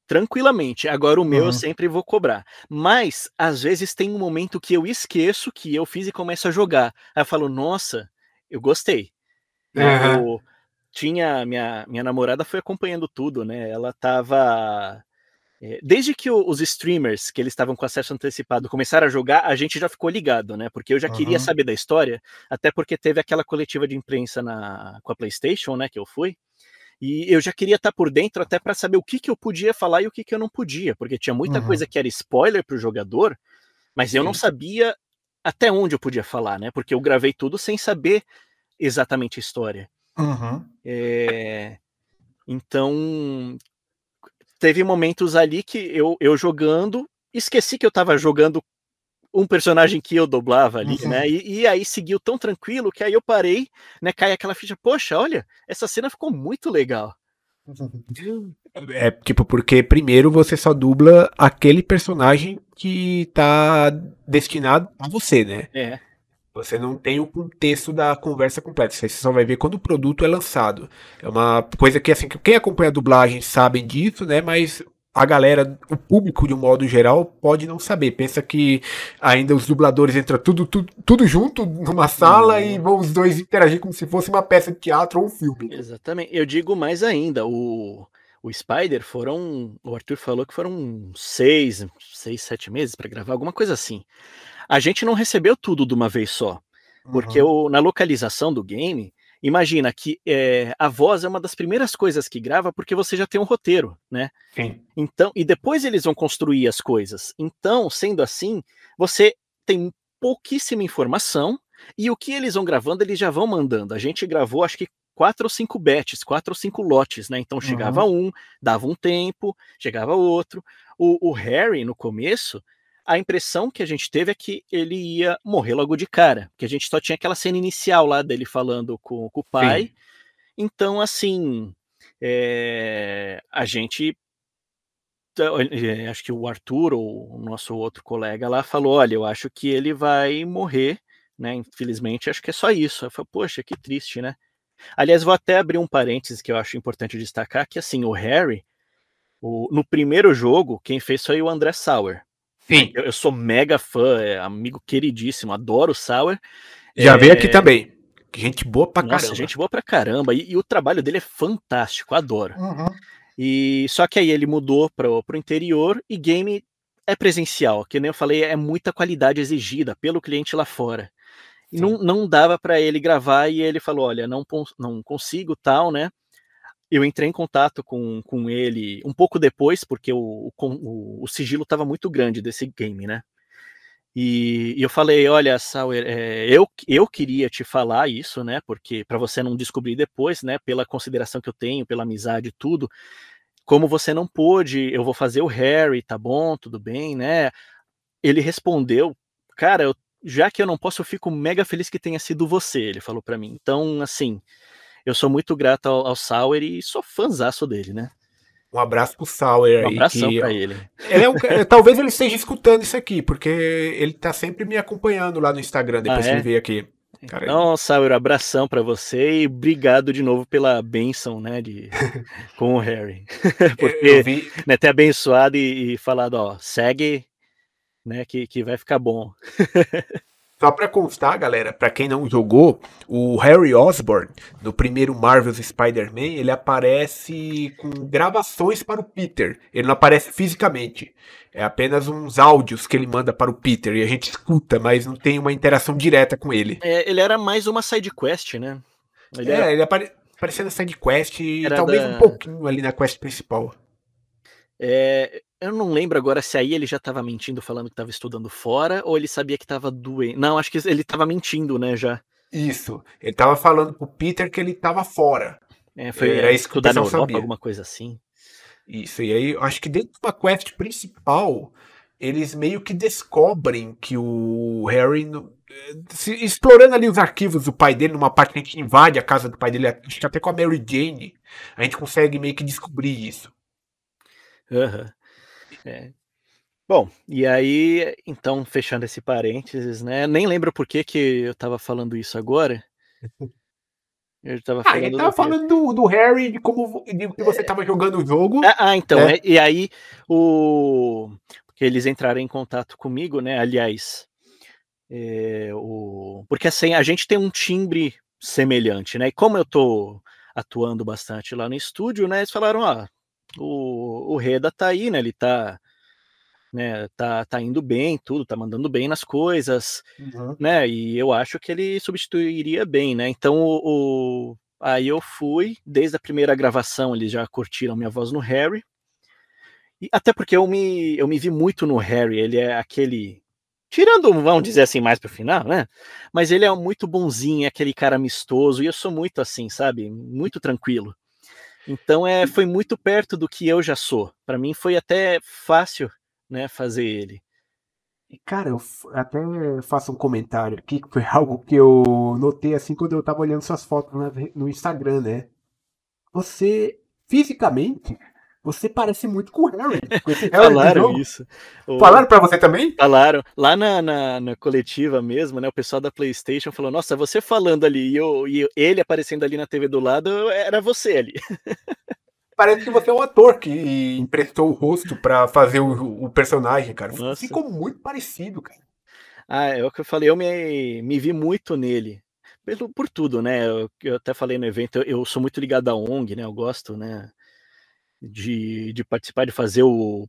tranquilamente. Agora o meu eu sempre vou cobrar. Mas, às vezes, tem um momento que eu esqueço que eu fiz e começo a jogar. Aí eu falo, nossa, eu gostei. Né? Aham. Minha namorada foi acompanhando tudo, né? Ela tava. Desde que os streamers, que eles estavam com acesso antecipado, começaram a jogar, a gente já ficou ligado, né? Porque eu já queria Uhum. saber da história, até porque teve aquela coletiva de imprensa com a PlayStation, né? Que eu fui. E eu já queria estar por dentro até para saber o que, que eu podia falar e o que, que eu não podia, porque tinha muita Uhum. coisa que era spoiler para o jogador, mas eu não Sim. sabia até onde eu podia falar, né? Porque eu gravei tudo sem saber exatamente a história. Uhum. Então, teve momentos ali que eu jogando, esqueci que eu estava jogando um personagem que eu dublava ali, né? E aí seguiu tão tranquilo que aí eu parei, né? Cai aquela ficha, poxa, olha, essa cena ficou muito legal. É tipo, porque primeiro você só dubla aquele personagem que tá destinado a você, né? É, Você não tem o contexto da conversa completa. Isso aí você só vai ver quando o produto é lançado. É uma coisa que, assim, que quem acompanha a dublagem sabe disso, né? Mas a galera, o público de um modo geral, pode não saber. Pensa que ainda os dubladores entram tudo junto numa sala e não. vão os dois interagir como se fosse uma peça de teatro ou um filme. Exatamente. Eu digo mais ainda, o Spider o Arthur falou que foram 7 meses para gravar, alguma coisa assim. A gente não recebeu tudo de uma vez só, porque Uhum. na localização do game, imagina que a voz é uma das primeiras coisas que grava porque você já tem um roteiro, né? Sim. Então, e depois eles vão construir as coisas. Então, sendo assim, você tem pouquíssima informação e o que eles vão gravando, eles já vão mandando. A gente gravou, acho que 4 ou 5 batches, 4 ou 5 lotes, né? Então chegava Uhum. um, dava um tempo, chegava outro. O Harry, no começo, a impressão que a gente teve é que ele ia morrer logo de cara, porque a gente só tinha aquela cena inicial lá dele falando com o pai. Sim. Então, assim, a gente então, acho que o Arthur, ou o nosso outro colega lá, falou: olha, eu acho que ele vai morrer, né? Infelizmente, acho que é só isso. Eu falei, poxa, que triste, né? Aliás, vou até abrir um parênteses que eu acho importante destacar, que assim, o Harry, no primeiro jogo, quem fez foi o André Sauer. Né? Sim. Eu sou mega fã, amigo queridíssimo, adoro o Sauer. Já veio aqui também. Gente boa pra Nossa, caramba. gente boa pra caramba. E o trabalho dele é fantástico, adoro. Uhum. E só que aí ele mudou pro interior e game é presencial, que nem eu falei, é muita qualidade exigida pelo cliente lá fora. E Sim. não dava para ele gravar e ele falou, olha, não consigo tal, né? Eu entrei em contato com ele um pouco depois, porque o sigilo estava muito grande desse game, né? E eu falei, olha, Sauer, eu queria te falar isso, né? Porque para você não descobrir depois, né? Pela consideração que eu tenho, pela amizade e tudo, como você não pôde, eu vou fazer o Harry, tá bom, tudo bem, né? Ele respondeu, cara, já que eu não posso, eu fico mega feliz que tenha sido você, ele falou para mim. Então, assim, eu sou muito grato ao Sauer e sou fãzaço dele, né? Um abraço pro Sauer Um aí, abração que para ele. ele é talvez ele esteja escutando isso aqui, porque ele tá sempre me acompanhando lá no Instagram, Ah, depois que ele é? veio aqui. Cara, Então, Sauer, abração para você e obrigado de novo pela bênção, né, com o Harry. eu Porque, vi, né, ter abençoado e falado, ó, segue, né, que vai ficar bom. Só pra constar, galera, pra quem não jogou, o Harry Osborn, no primeiro Marvel's Spider-Man, ele aparece com gravações para o Peter. Ele não aparece fisicamente. É apenas uns áudios que ele manda para o Peter e a gente escuta, mas não tem uma interação direta com ele. Ele era mais uma side quest, né? Ele aparecia na side quest e Era talvez um pouquinho ali na quest principal. Eu não lembro agora se aí ele já estava mentindo falando que estava estudando fora ou ele sabia que estava doente. Não, acho que ele estava mentindo, né, já. Isso. Ele tava falando pro Peter que ele tava fora. Era isso que o estudar na pessoal Europa, sabia. alguma coisa assim. Isso, e aí acho que dentro da quest principal, eles meio que descobrem que o Harry, explorando ali os arquivos do pai dele, numa parte que a gente invade a casa do pai dele, acho que até com a Mary Jane, a gente consegue meio que descobrir isso. Uhum. Bom, e aí, então, fechando esse parênteses, né? Nem lembro por que eu tava falando isso agora. Eu tava A gente falando tava do quê? falando do Harry, de como de que você tava jogando o jogo. Então, né? e aí, porque eles entraram em contato comigo, né? Aliás, porque assim, a gente tem um timbre semelhante, né? E como eu tô atuando bastante lá no estúdio, né? Eles falaram, o Reda tá aí, né? Ele tá, né? Tá indo bem, tudo, tá mandando bem nas coisas, Uhum. né? E eu acho que ele substituiria bem, né? Então, aí eu fui, desde a primeira gravação, eles já curtiram minha voz no Harry. E até porque eu me vi muito no Harry, ele é aquele. Tirando, vamos dizer assim, mais pro final, né? Mas ele é muito bonzinho, é aquele cara amistoso, e eu sou muito assim, sabe? Muito tranquilo. Então foi muito perto do que eu já sou. Para mim foi até fácil, né, fazer ele. E, cara, eu até faço um comentário aqui, que foi algo que eu notei assim quando eu tava olhando suas fotos no Instagram, né? Você, fisicamente, você parece muito com o Harry, com esse Harry do Falaram jogo. isso. Falaram pra você também? Falaram. Lá na coletiva mesmo, né? O pessoal da PlayStation falou: Nossa, você falando ali e ele aparecendo ali na TV do lado, era você ali. Parece que você é um ator que emprestou o rosto pra fazer o personagem, cara. Nossa. Ficou muito parecido, cara. É o que eu falei, eu me vi muito nele. Por tudo, né? Eu até falei no evento, eu sou muito ligado à ONG, né? Eu gosto, né? De participar, de fazer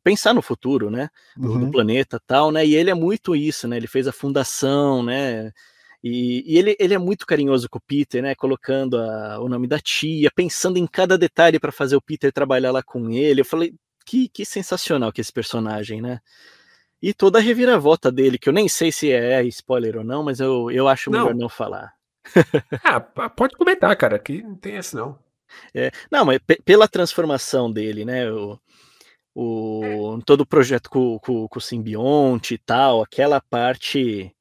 pensar no futuro, né? Do planeta tal, né? E ele é muito isso, né? Ele fez a fundação, né? E ele é muito carinhoso com o Peter, né? Colocando o nome da tia, pensando em cada detalhe para fazer o Peter trabalhar lá com ele. Eu falei, que sensacional que esse personagem, né? E toda a reviravolta dele, que eu nem sei se é spoiler ou não, mas eu acho melhor não falar. Pode comentar, cara, que não tem essa não. Não, mas pela transformação dele, né? Todo o projeto com o simbionte e tal, aquela parte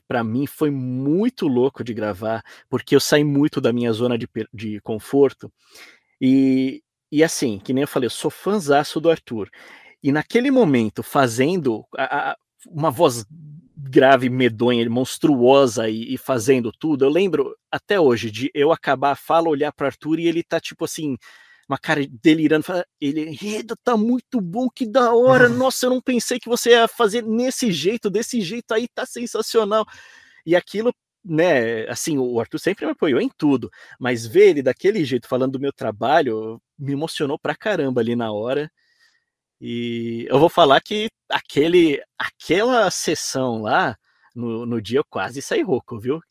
para mim foi muito louco de gravar, porque eu saí muito da minha zona de conforto. E assim, que nem eu falei, eu sou fãzaço do Arthur. E naquele momento, fazendo uma voz grave, medonha, monstruosa e fazendo tudo, eu lembro até hoje de eu acabar a fala, olhar para Arthur e ele tá tipo assim, uma cara delirando, ele, Reda, tá muito bom, que da hora, nossa, eu não pensei que você ia fazer desse jeito aí, tá sensacional. E aquilo, né, assim, o Arthur sempre me apoiou em tudo, mas ver ele daquele jeito falando do meu trabalho me emocionou pra caramba ali na hora. E eu vou falar que aquela sessão lá, no dia eu quase saí rouco, viu?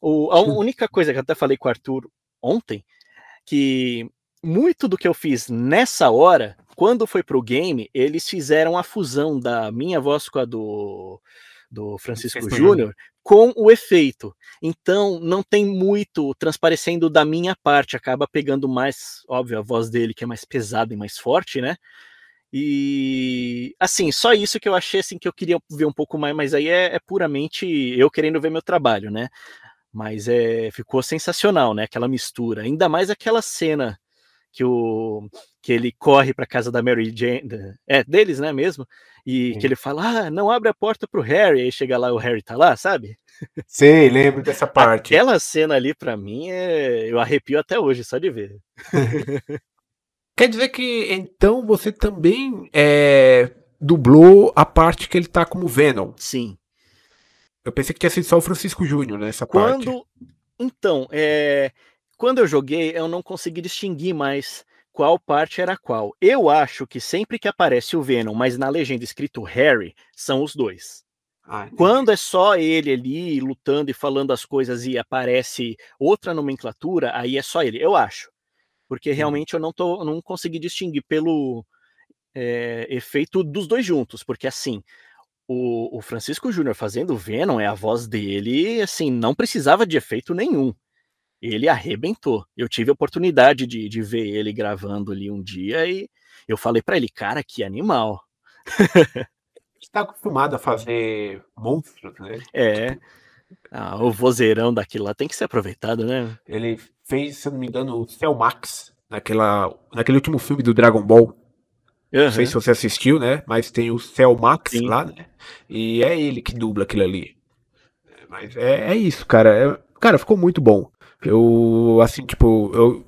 A única coisa que eu até falei com o Arthur ontem, que muito do que eu fiz nessa hora, quando foi pro game, eles fizeram a fusão da minha voz com a do Francisco Júnior com o efeito. Então, não tem muito transparecendo da minha parte, acaba pegando mais, óbvio, a voz dele, que é mais pesada e mais forte, né? E, assim, só isso que eu achei, assim, que eu queria ver um pouco mais, mas aí é puramente eu querendo ver meu trabalho, né? Mas ficou sensacional, né? Aquela mistura. Ainda mais aquela cena que ele corre para casa da Mary Jane, deles, né, mesmo, e que ele fala, não abre a porta pro Harry, aí chega lá, o Harry tá lá, sabe? Sei, lembro dessa parte. Aquela cena ali, pra mim, eu arrepio até hoje, só de ver. Quer dizer que, então, você também dublou a parte que ele tá como Venom. Sim. Eu pensei que tinha sido só o Francisco Júnior nessa parte. Então, quando eu joguei, eu não consegui distinguir mais qual parte era qual. Eu acho que sempre que aparece o Venom, mas na legenda escrito Harry, são os dois. Quando é só ele ali lutando e falando as coisas e aparece outra nomenclatura, aí é só ele, eu acho. Porque realmente eu não consegui distinguir pelo efeito dos dois juntos, porque assim, o Francisco Júnior fazendo o Venom, a voz dele, assim, não precisava de efeito nenhum. Ele arrebentou. Eu tive a oportunidade de ver ele gravando ali um dia e eu falei pra ele, cara, que animal. Você tá acostumado a fazer monstros, né? O vozeirão daquilo lá tem que ser aproveitado, né? Ele fez, se eu não me engano, o Cell Max, naquele último filme do Dragon Ball. Não sei se você assistiu, né? Mas tem o Cell Max lá, né? E é ele que dubla aquilo ali. Mas é isso, cara. Cara, ficou muito bom. Eu, assim, tipo, eu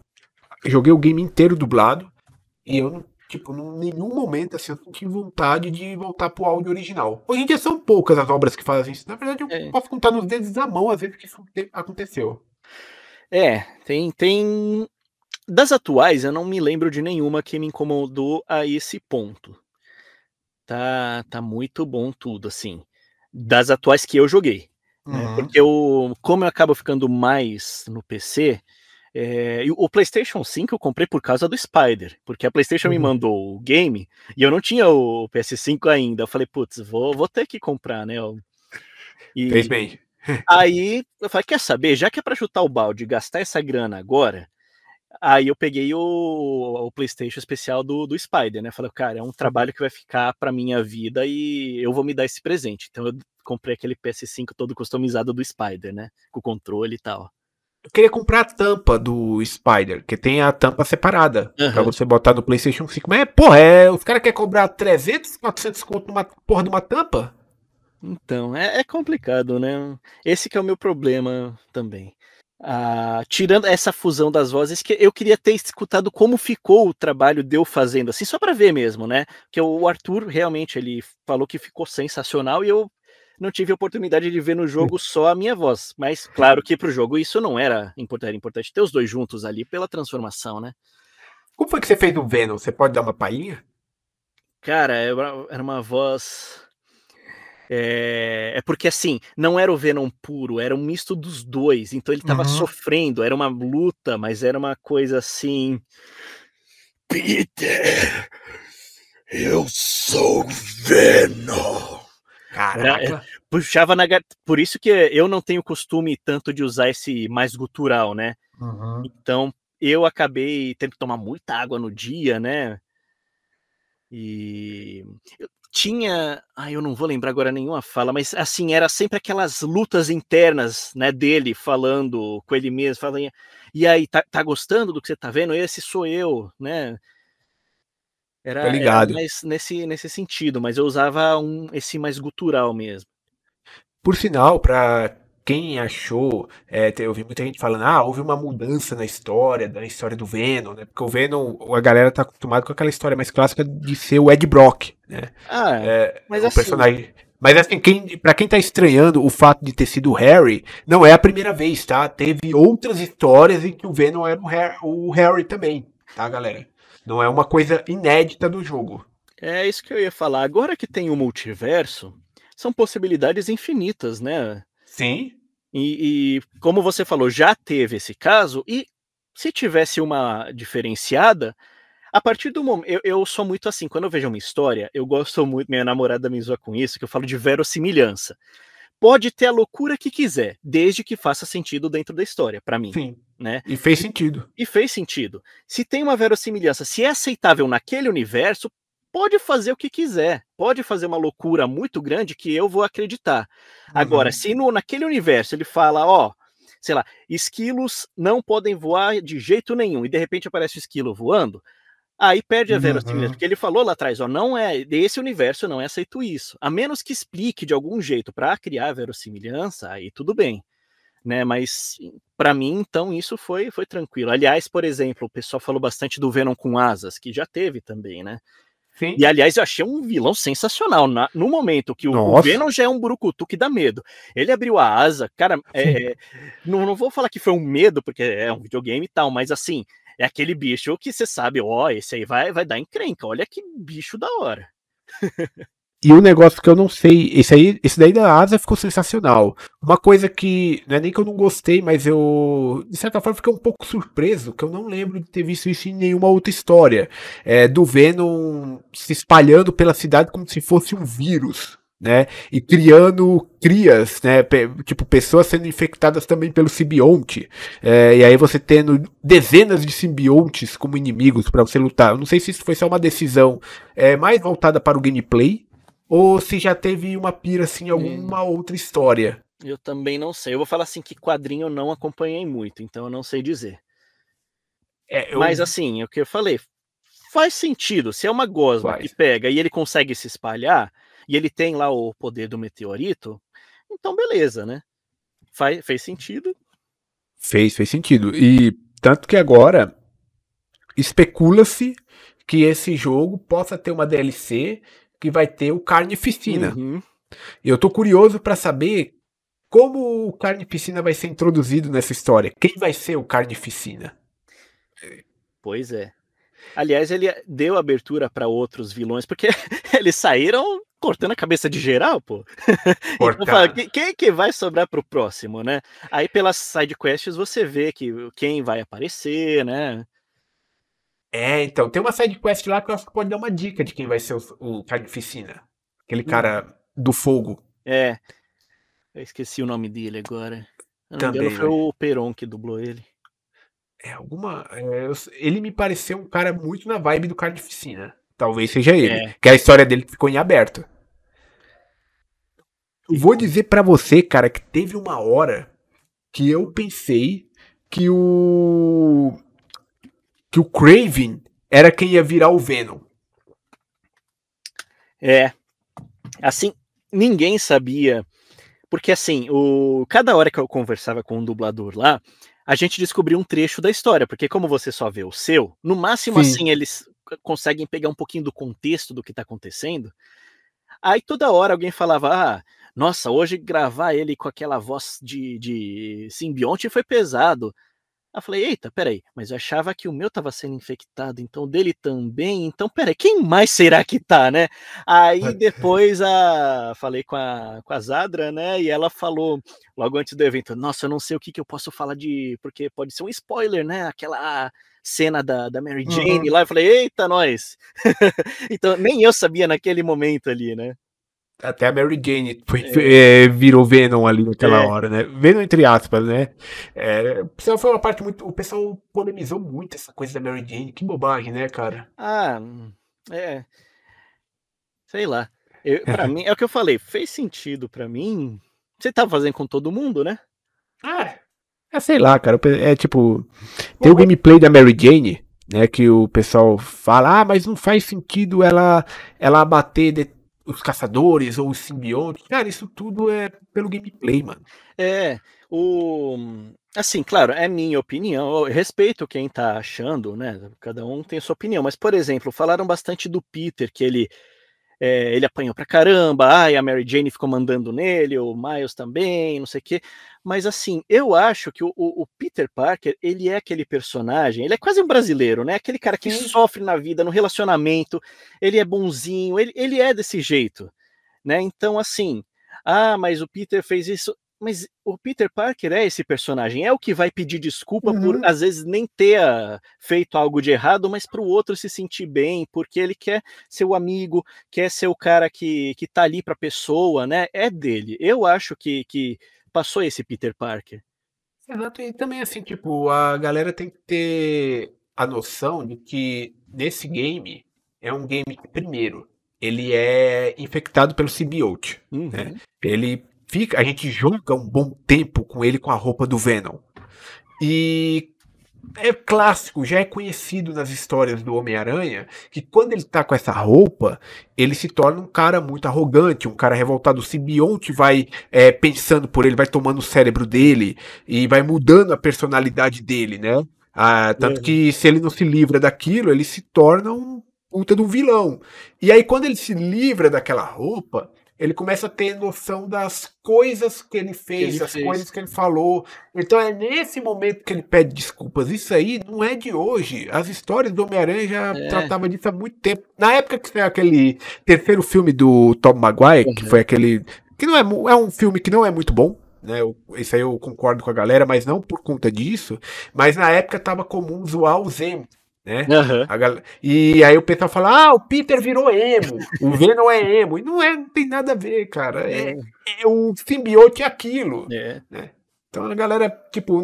joguei o game inteiro dublado e eu, tipo, em nenhum momento, assim, eu senti vontade de voltar pro áudio original. Hoje em dia são poucas as obras que fazem isso. Na verdade, eu posso contar nos dedos da mão às vezes que isso aconteceu. Tem... Das atuais, eu não me lembro de nenhuma que me incomodou a esse ponto. Tá muito bom tudo, assim. Das atuais que eu joguei. Né? Porque como eu acabo ficando mais no PC, o PlayStation 5 eu comprei por causa do Spider, porque a PlayStation me mandou o game e eu não tinha o PS5 ainda. Eu falei, putz, vou ter que comprar, né? Fez bem. Aí eu falei, quer saber? Já que é pra chutar o balde e gastar essa grana agora, aí eu peguei o PlayStation especial do Spider, né? Falei, cara, é um trabalho que vai ficar pra minha vida e eu vou me dar esse presente. Então eu comprei aquele PS5 todo customizado do Spider, né? Com o controle e tal. Eu queria comprar a tampa do Spider, que tem a tampa separada, pra você botar no PlayStation 5. Mas, porra, os caras querem cobrar 300, 400 conto numa porra de uma tampa? Então, é complicado, né? Esse que é o meu problema também. Tirando essa fusão das vozes, que eu queria ter escutado como ficou o trabalho de eu fazendo, assim, só para ver mesmo, né? Porque o Arthur realmente ele falou que ficou sensacional e eu não tive a oportunidade de ver no jogo só a minha voz. Mas claro que pro jogo isso não era importante, era importante ter os dois juntos ali pela transformação, né? Como foi que você fez o Venom? Você pode dar uma palhinha? Cara, era uma voz. É porque assim, não era o Venom puro, era um misto dos dois. Então ele tava sofrendo, era uma luta, mas era uma coisa assim. Peter, eu sou Venom. Caraca. Puxava por isso que eu não tenho costume tanto de usar esse mais gutural, né? Então eu acabei tendo que tomar muita água no dia, né? E tinha, eu não vou lembrar agora nenhuma fala, mas assim, era sempre aquelas lutas internas, né, dele falando com ele mesmo, falando, e aí, tá gostando do que você tá vendo? Esse sou eu, né? Tô Era ligado. mais nesse sentido, mas eu usava esse mais gutural mesmo. Por sinal, pra quem achou, eu vi muita gente falando, houve uma mudança na história, da história do Venom, né? Porque o Venom, a galera tá acostumada com aquela história mais clássica de ser o Ed Brock, né? Mas O assim, personagem. Mas assim, pra quem tá estranhando o fato de ter sido o Harry, não é a primeira vez, tá? Teve outras histórias em que o Venom era o Harry também, tá, galera? Não é uma coisa inédita do jogo. é isso que eu ia falar. Agora que tem o multiverso, são possibilidades infinitas, né? Sim. E como você falou, já teve esse caso, e se tivesse uma diferenciada, a partir do momento. Eu sou muito assim, quando eu vejo uma história, eu gosto muito, minha namorada me zoa com isso, que eu falo de verossimilhança. Pode ter a loucura que quiser, desde que faça sentido dentro da história, pra mim. Sim. Né? E fez sentido. E fez sentido. Se tem uma verossimilhança, se é aceitável naquele universo, pode fazer o que quiser. Pode fazer uma loucura muito grande que eu vou acreditar. Agora, se naquele universo ele fala, sei lá, esquilos não podem voar de jeito nenhum, e de repente aparece o esquilo voando, aí perde a verossimilhança, porque ele falou lá atrás, não é, desse universo não é aceito isso. A menos que explique de algum jeito para criar a verossimilhança, aí tudo bem. Né, mas para mim, então, isso foi tranquilo. Aliás, por exemplo, o pessoal falou bastante do Venom com asas, que já teve também, né? Sim. E, aliás, eu achei um vilão sensacional. No momento que o Venom já é um brucutu que dá medo. Ele abriu a asa, cara, não vou falar que foi um medo, porque é um videogame e tal, mas assim, é aquele bicho que você sabe, esse aí vai dar encrenca, olha que bicho da hora. E um negócio que eu não sei, esse daí da asa ficou sensacional. Uma coisa que, não é nem que eu não gostei, mas eu, de certa forma, fiquei um pouco surpreso, que eu não lembro de ter visto isso em nenhuma outra história. Do Venom se espalhando pela cidade como se fosse um vírus, né? E criando crias, né? Tipo, pessoas sendo infectadas também pelo simbionte. E aí você tendo dezenas de simbiontes como inimigos para você lutar. Eu não sei se isso foi só uma decisão mais voltada para o gameplay, ou se já teve uma pira assim em alguma outra história. Eu também não sei. Eu vou falar assim que quadrinho eu não acompanhei muito, então eu não sei dizer. Mas assim, é o que eu falei, faz sentido. Se é uma gosma que pega e ele consegue se espalhar, e ele tem lá o poder do meteorito, então beleza, né? Fez sentido. Fez sentido. E tanto que agora especula-se que esse jogo possa ter uma DLC que vai ter o Carnificina. Eu tô curioso para saber como o Carnificina vai ser introduzido nessa história. Quem vai ser o Carnificina? Pois é. Aliás, ele deu abertura para outros vilões, porque eles saíram cortando a cabeça de geral, pô. Então fala, quem que vai sobrar pro próximo, né? Aí pelas sidequests você vê quem vai aparecer, né? Então, tem uma sidequest lá que eu acho que pode dar uma dica de quem vai ser o Carnificina. Aquele cara do fogo. Eu esqueci o nome dele agora. Não Também, me engano, foi o Peron que dublou ele. Ele me pareceu um cara muito na vibe do Carnificina. Talvez seja ele. Que a história dele ficou em aberto. Eu vou dizer pra você, cara, que teve uma hora que eu pensei que o Kraven era quem ia virar o Venom. Assim, ninguém sabia. Porque assim, cada hora que eu conversava com um dublador lá, a gente descobriu um trecho da história, porque como você só vê o seu, no máximo assim eles conseguem pegar um pouquinho do contexto do que tá acontecendo. Aí toda hora alguém falava, nossa, hoje gravar ele com aquela voz de simbionte foi pesado. Eu falei, eita, peraí, mas eu achava que o meu tava sendo infectado, então o dele também, então peraí, quem mais será que tá, né? Aí depois falei com a Zadra, né, e ela falou, logo antes do evento, nossa, eu não sei o que eu posso falar porque pode ser um spoiler, né, aquela cena da Mary Jane lá, eu falei, eita, nós! Então nem eu sabia naquele momento ali, né? Até a Mary Jane virou Venom ali naquela hora, né? Venom entre aspas, né? Foi uma parte muito... O pessoal polemizou muito essa coisa da Mary Jane. Que bobagem, né, cara? Sei lá. Pra mim, é o que eu falei, fez sentido pra mim. Você tá fazendo com todo mundo, né? Sei lá, cara. Tipo... Tem o gameplay da Mary Jane, né? Que o pessoal fala, mas não faz sentido ela abater os caçadores ou os simbiontes. Cara, isso tudo é pelo gameplay, mano. Assim, claro, é minha opinião. Eu respeito quem tá achando, né? Cada um tem a sua opinião. Mas, por exemplo, falaram bastante do Peter, que ele apanhou pra caramba, a Mary Jane ficou mandando nele, o Miles também, não sei o quê. Mas assim, eu acho que o Peter Parker, ele é aquele personagem, ele é quase um brasileiro, né? Aquele cara que sofre na vida, no relacionamento, ele é bonzinho, ele é desse jeito, né? Então assim, mas o Peter fez isso. Mas o Peter Parker é esse personagem, é o que vai pedir desculpa por, às vezes, nem ter feito algo de errado, mas para o outro se sentir bem, porque ele quer ser o amigo, quer ser o cara que tá ali para a pessoa, né? É dele. Eu acho que passou esse Peter Parker. Exato, e também assim, tipo, a galera tem que ter a noção de que nesse game é um game que, primeiro, ele é infectado pelo simbionte, né? A gente joga um bom tempo com ele com a roupa do Venom. E é clássico, já é conhecido nas histórias do Homem-Aranha, que quando ele tá com essa roupa, ele se torna um cara muito arrogante, um cara revoltado. O simbionte vai pensando por ele, vai tomando o cérebro dele e vai mudando a personalidade dele, né? Tanto que se ele não se livra daquilo, ele se torna um puta do vilão. E aí, quando ele se livra daquela roupa, ele começa a ter noção das coisas que ele fez, das coisas que ele falou. Então é nesse momento que ele pede desculpas. Isso aí não é de hoje. As histórias do Homem-Aranha já tratavam disso há muito tempo. Na época que saiu aquele terceiro filme do Tobey Maguire, que foi aquele... que não é um filme que não é muito bom, né? Isso aí eu concordo com a galera, mas não por conta disso. Mas na época tava comum zoar o Zemo, né? E aí o pessoal fala, o Peter virou emo, o Venom é emo. E não tem nada a ver, cara. O simbionte é aquilo. Né? Então a galera, tipo,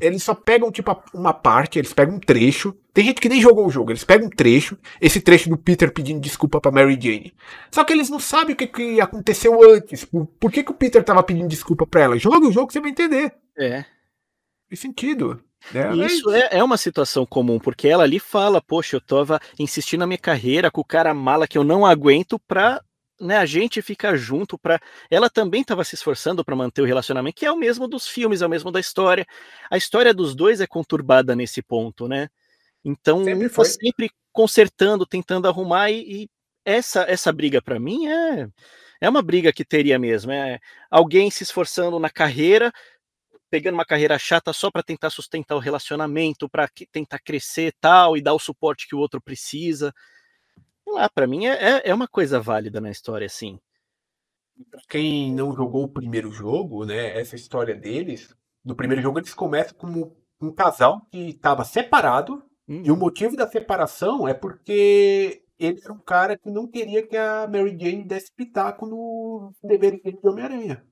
eles só pegam, tipo, uma parte, eles pegam um trecho. Tem gente que nem jogou o jogo, eles pegam um trecho, esse trecho do Peter pedindo desculpa pra Mary Jane. Só que eles não sabem o que aconteceu antes. Por que o Peter tava pedindo desculpa pra ela? Joga o jogo que você vai entender. Tem sentido. Isso é uma situação comum, porque ela ali fala, poxa, eu tava insistindo na minha carreira com o cara mala que eu não aguento pra, né, a gente ficar junto, ela também estava se esforçando para manter o relacionamento, que é o mesmo dos filmes, é o mesmo da história. A história dos dois é conturbada nesse ponto, né? Então, um tá sempre consertando, tentando arrumar, e essa briga para mim é uma briga que teria mesmo, alguém se esforçando na carreira, pegando uma carreira chata só para tentar sustentar o relacionamento, para tentar crescer tal, e dar o suporte que o outro precisa. Sei lá, pra mim é uma coisa válida na história, sim. Pra quem não jogou o primeiro jogo, né, essa história deles, no primeiro jogo eles começam como um casal que estava separado, e o motivo da separação é porque ele era um cara que não queria que a Mary Jane desse pitaco no dever de Homem-Aranha.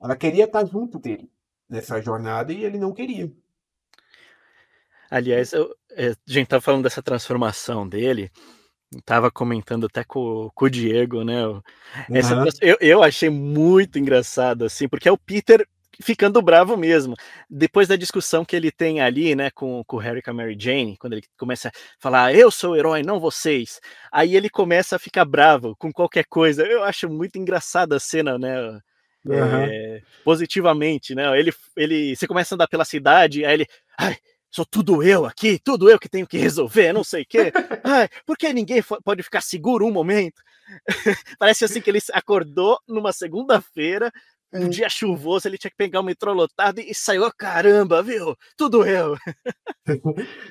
Ela queria estar junto dele nessa jornada e ele não queria. Aliás, a gente tava falando dessa transformação dele, tava comentando até com o Diego, né? Eu achei muito engraçado, assim, porque é o Peter ficando bravo mesmo. Depois da discussão que ele tem ali, né, com o Harry e com a Mary Jane, quando ele começa a falar, eu sou o herói, não vocês. Aí ele começa a ficar bravo com qualquer coisa. Eu acho muito engraçada a cena, né? Positivamente, né? Você começa a andar pela cidade, aí ele. Ai, sou tudo eu aqui, tudo eu que tenho que resolver, não sei o quê. Ai, por que ninguém pode ficar seguro um momento? Parece assim que ele acordou numa segunda-feira, um dia chuvoso, ele tinha que pegar o metrô lotado e saiu, caramba, viu? Tudo eu.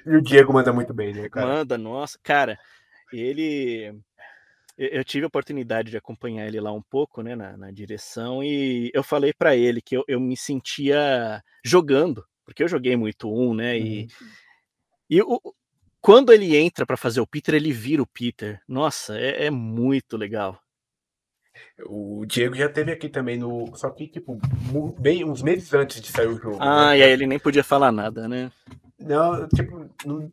E o Diego manda muito bem, né, cara? Manda, nossa, cara, eu tive a oportunidade de acompanhar ele lá um pouco, né, na direção, e eu falei para ele que eu me sentia jogando, porque eu joguei muito né, quando ele entra para fazer o Peter, ele vira o Peter. Nossa, é muito legal. O Diego já teve aqui também só que, tipo, bem uns meses antes de sair o jogo. Né? E aí ele nem podia falar nada, né? Não, tipo,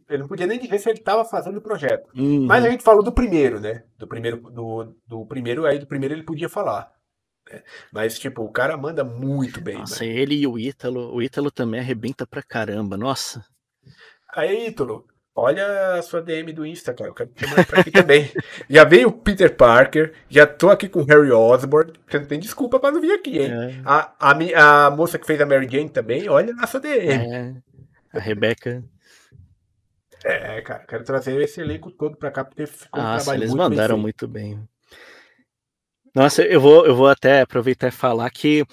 ele não podia nem dizer se ele estava fazendo o projeto. Mas a gente falou do primeiro, né? Do primeiro, aí do primeiro ele podia falar. Né? Mas, tipo, o cara manda muito bem. Nossa, ele e o Ítalo também arrebenta pra caramba, nossa. Aí, Ítalo, olha a sua DM do Insta, cara. Eu quero te chamar pra aqui também. Já veio o Peter Parker, já tô aqui com o Harry Osborn. Você não tem desculpa pra não vir aqui, hein? A moça que fez a Mary Jane também, olha na sua DM. A Rebeca. Cara, quero trazer esse elenco todo pra cá, porque ficou um trabalho eles muito mandaram muito bem. Nossa, eu vou até aproveitar e falar que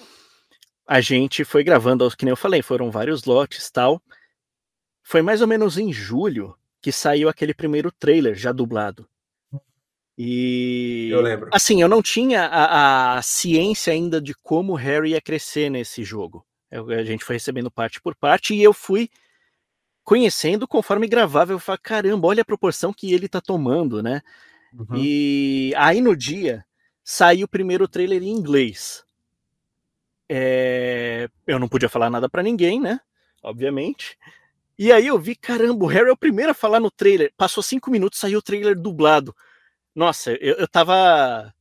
a gente foi gravando, que nem eu falei, foram vários lotes e tal. Foi mais ou menos em julho que saiu aquele primeiro trailer já dublado. E eu lembro. Assim, eu não tinha a ciência ainda de como o Harry ia crescer nesse jogo. A gente foi recebendo parte por parte e eu fui conhecendo conforme gravava. Eu falei, caramba, olha a proporção que ele tá tomando, né? E aí no dia saiu o primeiro trailer em inglês. Eu não podia falar nada pra ninguém, né? Obviamente. E aí eu vi, caramba, o Harry é o primeiro a falar no trailer. Passou 5 minutos, saiu o trailer dublado. Nossa, eu tava...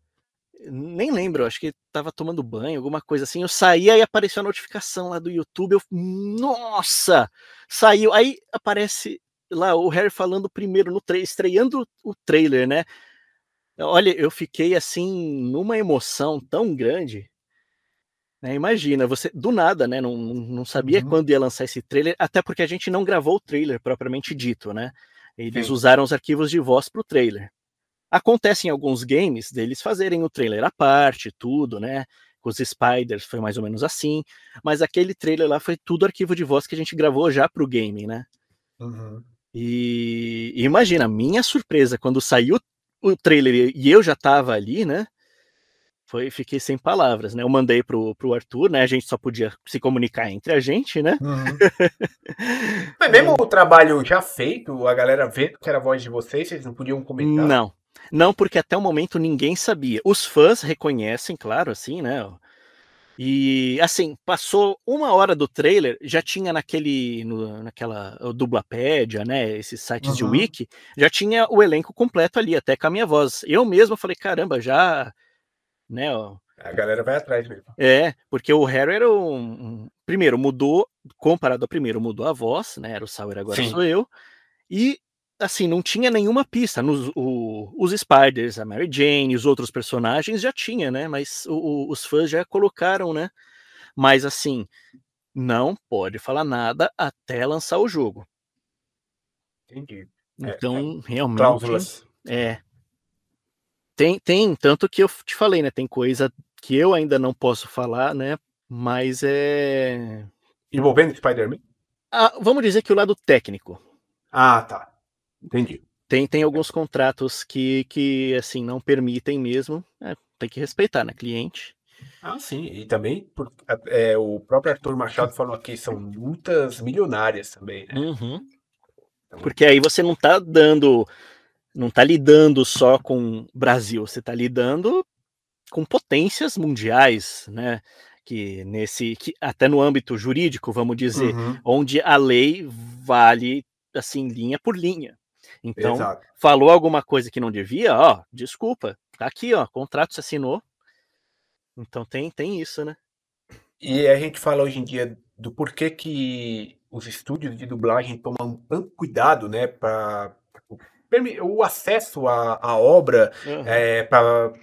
Nem lembro, acho que tava tomando banho, alguma coisa assim. Eu saí, aí apareceu a notificação lá do YouTube. Nossa! Saiu, aí aparece lá o Harry falando primeiro no trailer, estreando o trailer, né? Olha, eu fiquei assim, numa emoção tão grande. Né? Imagina, você do nada, né? Não sabia quando ia lançar esse trailer, até porque a gente não gravou o trailer propriamente dito, né? Eles Sim. usaram os arquivos de voz pro trailer. Acontece em alguns games deles fazerem o trailer à parte, tudo, né? Com os Spiders foi mais ou menos assim, mas aquele trailer lá foi tudo arquivo de voz que a gente gravou já pro game, né? Uhum. E imagina, a minha surpresa quando saiu o trailer e eu já tava ali, né? Fiquei sem palavras, né? Eu mandei pro Arthur, né? A gente só podia se comunicar entre a gente, né? Uhum. Mas mesmo o trabalho já feito, a galera vendo que era a voz de vocês não podiam comentar? Não, porque até o momento ninguém sabia. Os fãs reconhecem, claro, assim, né? E assim, passou 1 hora do trailer, já tinha naquela Dublapédia, né? Esses sites de Uhum. wiki, já tinha o elenco completo ali, até com a minha voz. Eu mesmo falei, caramba, já, né? A galera vai atrás mesmo. Porque o Harry era primeiro, mudou, comparado ao primeiro, mudou a voz, né? Era o Sauer, agora Sim. sou eu. E, assim, não tinha nenhuma pista. Os Spiders, a Mary Jane, os outros personagens já tinha, né? Mas os fãs já colocaram, né? Mas, assim, não pode falar nada até lançar o jogo. Entendi. Então, realmente, cláusulas. Tem, tanto que eu te falei, né? Tem coisa que eu ainda não posso falar, né? Mas Envolvendo Spider-Man? vamos dizer que o lado técnico. Ah, tá. Entendi. Tem alguns contratos que assim, não permitem mesmo. Tem que respeitar, né? Cliente. Ah, sim. E também o próprio Arthur Machado falou aqui, são multas milionárias também, né? Uhum. Então, Porque aí você não tá lidando só com Brasil, você tá lidando com potências mundiais, né? Que até no âmbito jurídico, vamos dizer, uhum, onde a lei vale assim linha por linha. Então, exato. falou alguma coisa que não devia, ó, desculpa, tá aqui, ó, contrato se assinou. Então tem isso, né? E a gente fala hoje em dia do porquê que os estúdios de dublagem tomam tanto cuidado, né, para o acesso à obra, Uhum.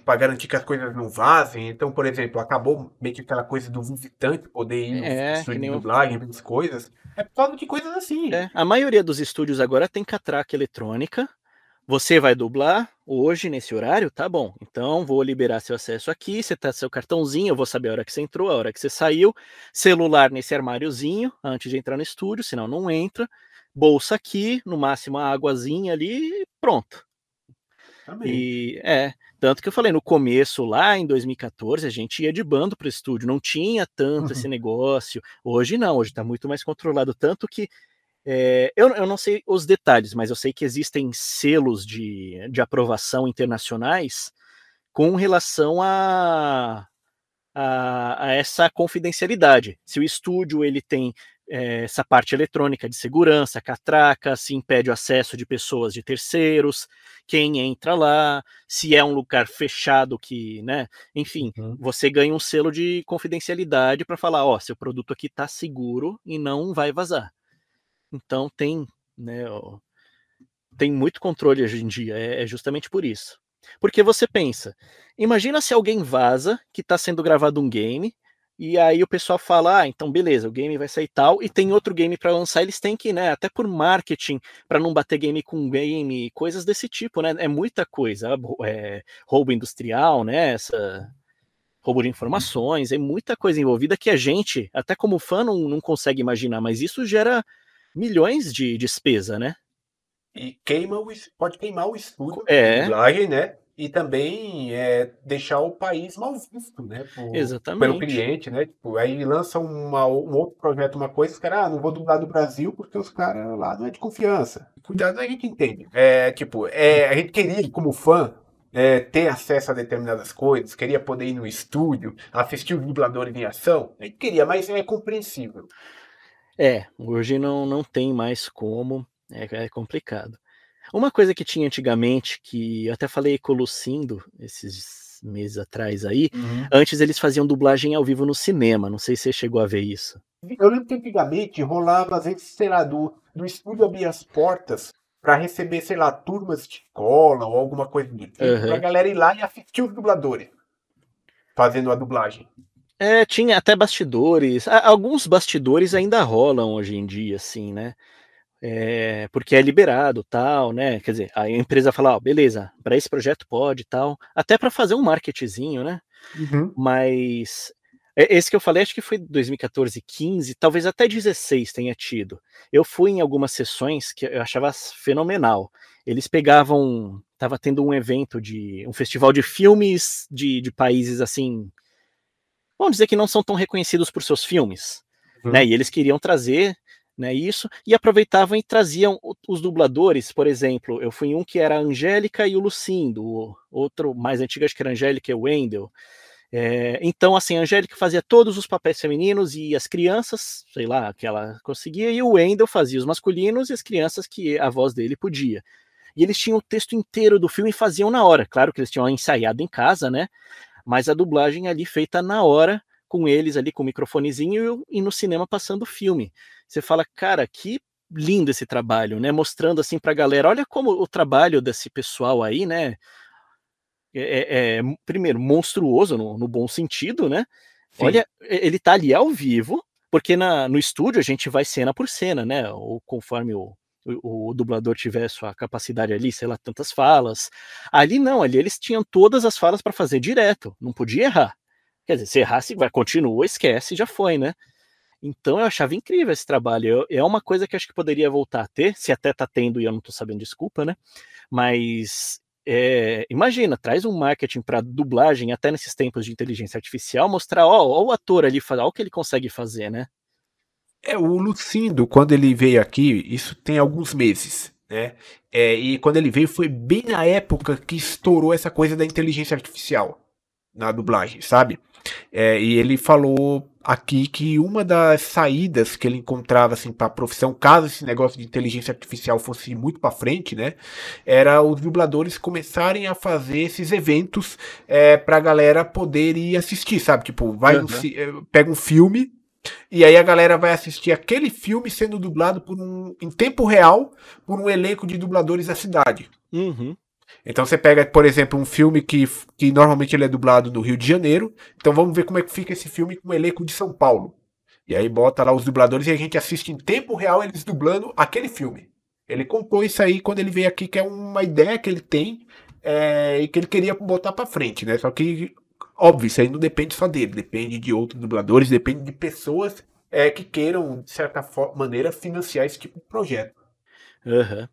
para garantir que as coisas não vazem. Então, por exemplo, acabou meio que aquela coisa do visitante poder ir no Que estúdio de nem dublagem, ver as coisas. É por causa de coisas assim. a maioria dos estúdios agora tem catraca eletrônica. Você vai dublar hoje nesse horário? Tá bom. Então vou liberar seu acesso aqui. Você tá seu cartãozinho, eu vou saber a hora que você entrou, a hora que você saiu. Celular nesse armáriozinho antes de entrar no estúdio, senão não entra. Bolsa aqui, no máximo a águazinha ali, pronto. Também. E tanto que eu falei, no começo, lá em 2014, a gente ia de bando para o estúdio, não tinha tanto esse negócio. Hoje não, hoje está muito mais controlado. Tanto que eu não sei os detalhes, mas eu sei que existem selos de aprovação internacionais com relação a essa confidencialidade. Se o estúdio ele tem essa parte eletrônica de segurança, catraca, se impede o acesso de pessoas de terceiros, quem entra lá, se é um lugar fechado que, né, enfim, você ganha um selo de confidencialidade para falar, ó, seu produto aqui está seguro e não vai vazar. Então né, tem muito controle hoje em dia, é justamente por isso. Porque você pensa, imagina se alguém vaza que está sendo gravado um game, e aí o pessoal fala, então beleza, o game vai sair tal, e tem outro game para lançar, eles têm que, né, até por marketing, para não bater game com game, coisas desse tipo, né, é muita coisa, roubo industrial, né, roubo de informações, é muita coisa envolvida que a gente, até como fã, não consegue imaginar, mas isso gera milhões de despesa, né? E pode queimar o estúdio de É, dublagem, né? E também deixar o país mal visto, né? Pelo exatamente. cliente, né? Tipo, aí lança um outro projeto, uma coisa, os caras, não vou dublar do Brasil porque os caras lá não é de confiança. Cuidado, a gente entende. A gente queria, como fã, ter acesso a determinadas coisas, queria poder ir no estúdio, assistir os dubladores em ação. A gente queria, mas é compreensível. Hoje não tem mais como, é complicado. Uma coisa que tinha antigamente, que eu até falei com o Lucindo esses meses atrás aí, antes eles faziam dublagem ao vivo no cinema, não sei se você chegou a ver isso. Eu lembro que antigamente rolava, às vezes, sei lá, do estúdio abrir as portas para receber, sei lá, turmas de escola ou alguma coisa do tipo, pra Uhum. galera ir lá e assistir os dubladores fazendo a dublagem. Tinha até bastidores, alguns bastidores ainda rolam hoje em dia, assim, né? porque é liberado, tal, né? Quer dizer, a empresa fala, ó, beleza, para esse projeto pode, tal, até para fazer um marketingzinho, né? Uhum. Mas esse que eu falei, acho que foi 2014, 15, talvez até 16 tenha tido. Eu fui em algumas sessões que eu achava fenomenal. Eles pegavam, tava tendo um evento um festival de filmes de países assim, vamos dizer que não são tão reconhecidos por seus filmes, né? Uhum. E eles queriam trazer, né, isso, e aproveitavam e traziam os dubladores, por exemplo, eu fui em um que era a Angélica e o Lucindo, o outro mais antigo acho que era a Angélica e o Wendel. Então, assim, a Angélica fazia todos os papéis femininos e as crianças, sei lá, que ela conseguia, e o Wendel fazia os masculinos e as crianças que a voz dele podia. E eles tinham o texto inteiro do filme e faziam na hora. Claro que eles tinham ensaiado em casa, né? Mas a dublagem ali feita na hora, com eles ali com o microfonezinho e no cinema passando o filme. Você fala, cara, que lindo esse trabalho, né? Mostrando assim pra galera, olha como o trabalho desse pessoal aí, né? Primeiro, monstruoso no bom sentido, né? Sim. Olha, ele tá ali ao vivo, porque no estúdio a gente vai cena por cena, né? Ou conforme o dublador tiver sua capacidade ali, sei lá, tantas falas. Ali não, ali eles tinham todas as falas para fazer direto, não podia errar. Quer dizer, se errasse, vai, continua, esquece, já foi, né? Então eu achava incrível esse trabalho. É uma coisa que acho que poderia voltar a ter, se até tá tendo e eu não tô sabendo, desculpa, né? Mas imagina, traz um marketing para dublagem até nesses tempos de inteligência artificial, mostrar, ó, o ator ali, ó o que ele consegue fazer, né? O Lucindo, quando ele veio aqui, isso tem alguns meses, né? E quando ele veio foi bem na época que estourou essa coisa da inteligência artificial na dublagem, sabe? E ele falou aqui que uma das saídas que ele encontrava assim para a profissão, caso esse negócio de inteligência artificial fosse muito para frente, né, era os dubladores começarem a fazer esses eventos para a galera poder ir assistir, sabe? Tipo, pega um filme e aí a galera vai assistir aquele filme sendo dublado em tempo real por um elenco de dubladores da cidade. Uhum. Então você pega, por exemplo, um filme que normalmente ele é dublado no Rio de Janeiro. Então vamos ver como é que fica esse filme com o elenco de São Paulo. E aí bota lá os dubladores e a gente assiste em tempo real eles dublando aquele filme. Ele contou isso aí quando ele veio aqui, que é uma ideia que ele tem e que ele queria botar pra frente, né? Só que, óbvio, isso aí não depende só dele, depende de outros dubladores, depende de pessoas que queiram, de certa maneira, financiar esse tipo de projeto. Uhum.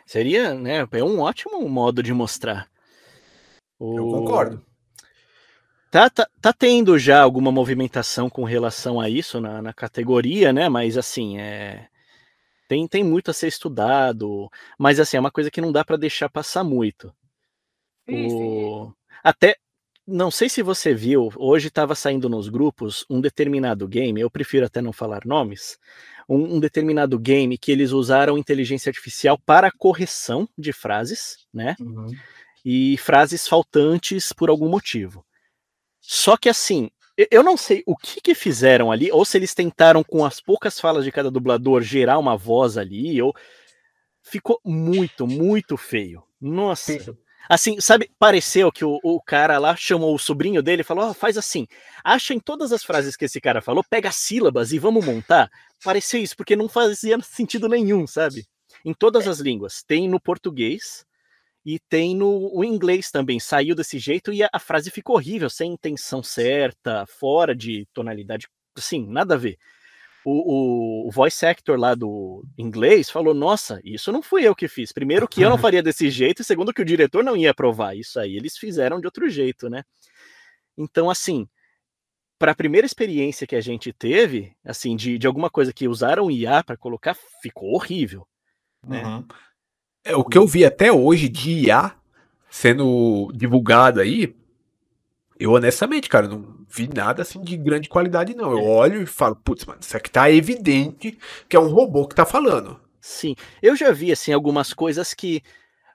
Seria, né? É um ótimo modo de mostrar. Eu concordo. Tá tendo já alguma movimentação com relação a isso na categoria, né? Mas assim, tem muito a ser estudado. Mas assim, é uma coisa que não dá para deixar passar muito. Até, não sei se você viu, hoje estava saindo nos grupos um determinado game, eu prefiro até não falar nomes, um determinado game que eles usaram inteligência artificial para correção de frases, né? Uhum. E frases faltantes por algum motivo. Só que assim, eu não sei o que fizeram ali, ou se eles tentaram com as poucas falas de cada dublador gerar uma voz ali, ou ficou muito, muito feio. Nossa. Sim. Assim, sabe, pareceu que o cara lá chamou o sobrinho dele e falou, faz assim, acha em todas as frases que esse cara falou, pega as sílabas e vamos montar. Pareceu isso, porque não fazia sentido nenhum, sabe? Em todas as línguas. Tem no português e tem no inglês também. Saiu desse jeito e a frase ficou horrível, sem intenção certa, fora de tonalidade, assim, nada a ver. O voice actor lá do inglês falou, nossa, isso não fui eu que fiz. Primeiro que eu não faria desse jeito, e segundo que o diretor não ia aprovar. Isso aí eles fizeram de outro jeito, né? Então, assim, para a primeira experiência que a gente teve, assim, de alguma coisa que usaram IA para colocar, ficou horrível, né? Uhum. O que eu vi até hoje de IA sendo divulgado aí, eu honestamente, cara, não vi nada assim de grande qualidade, não. Eu olho e falo, putz, mano, isso aqui tá evidente que é um robô que tá falando. Sim, eu já vi, assim, algumas coisas que,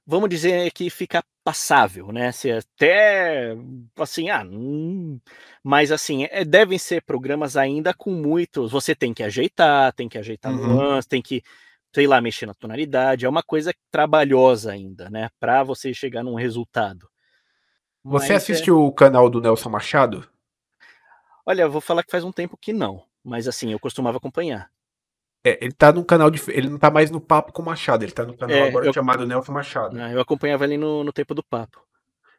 vamos dizer que fica passável, né? Se até, assim, mas assim, devem ser programas ainda com muitos, você tem que ajeitar nuance, tem que, sei lá, mexer na tonalidade, é uma coisa trabalhosa ainda, né? Para você chegar num resultado. Você Mas assiste o canal do Nelson Machado? olha, eu vou falar que faz um tempo que não, mas assim, eu costumava acompanhar. Ele tá num canal ele não tá mais no Papo com o Machado, ele tá no canal agora eu, chamado Nelson Machado. eu acompanhava ali no tempo do papo.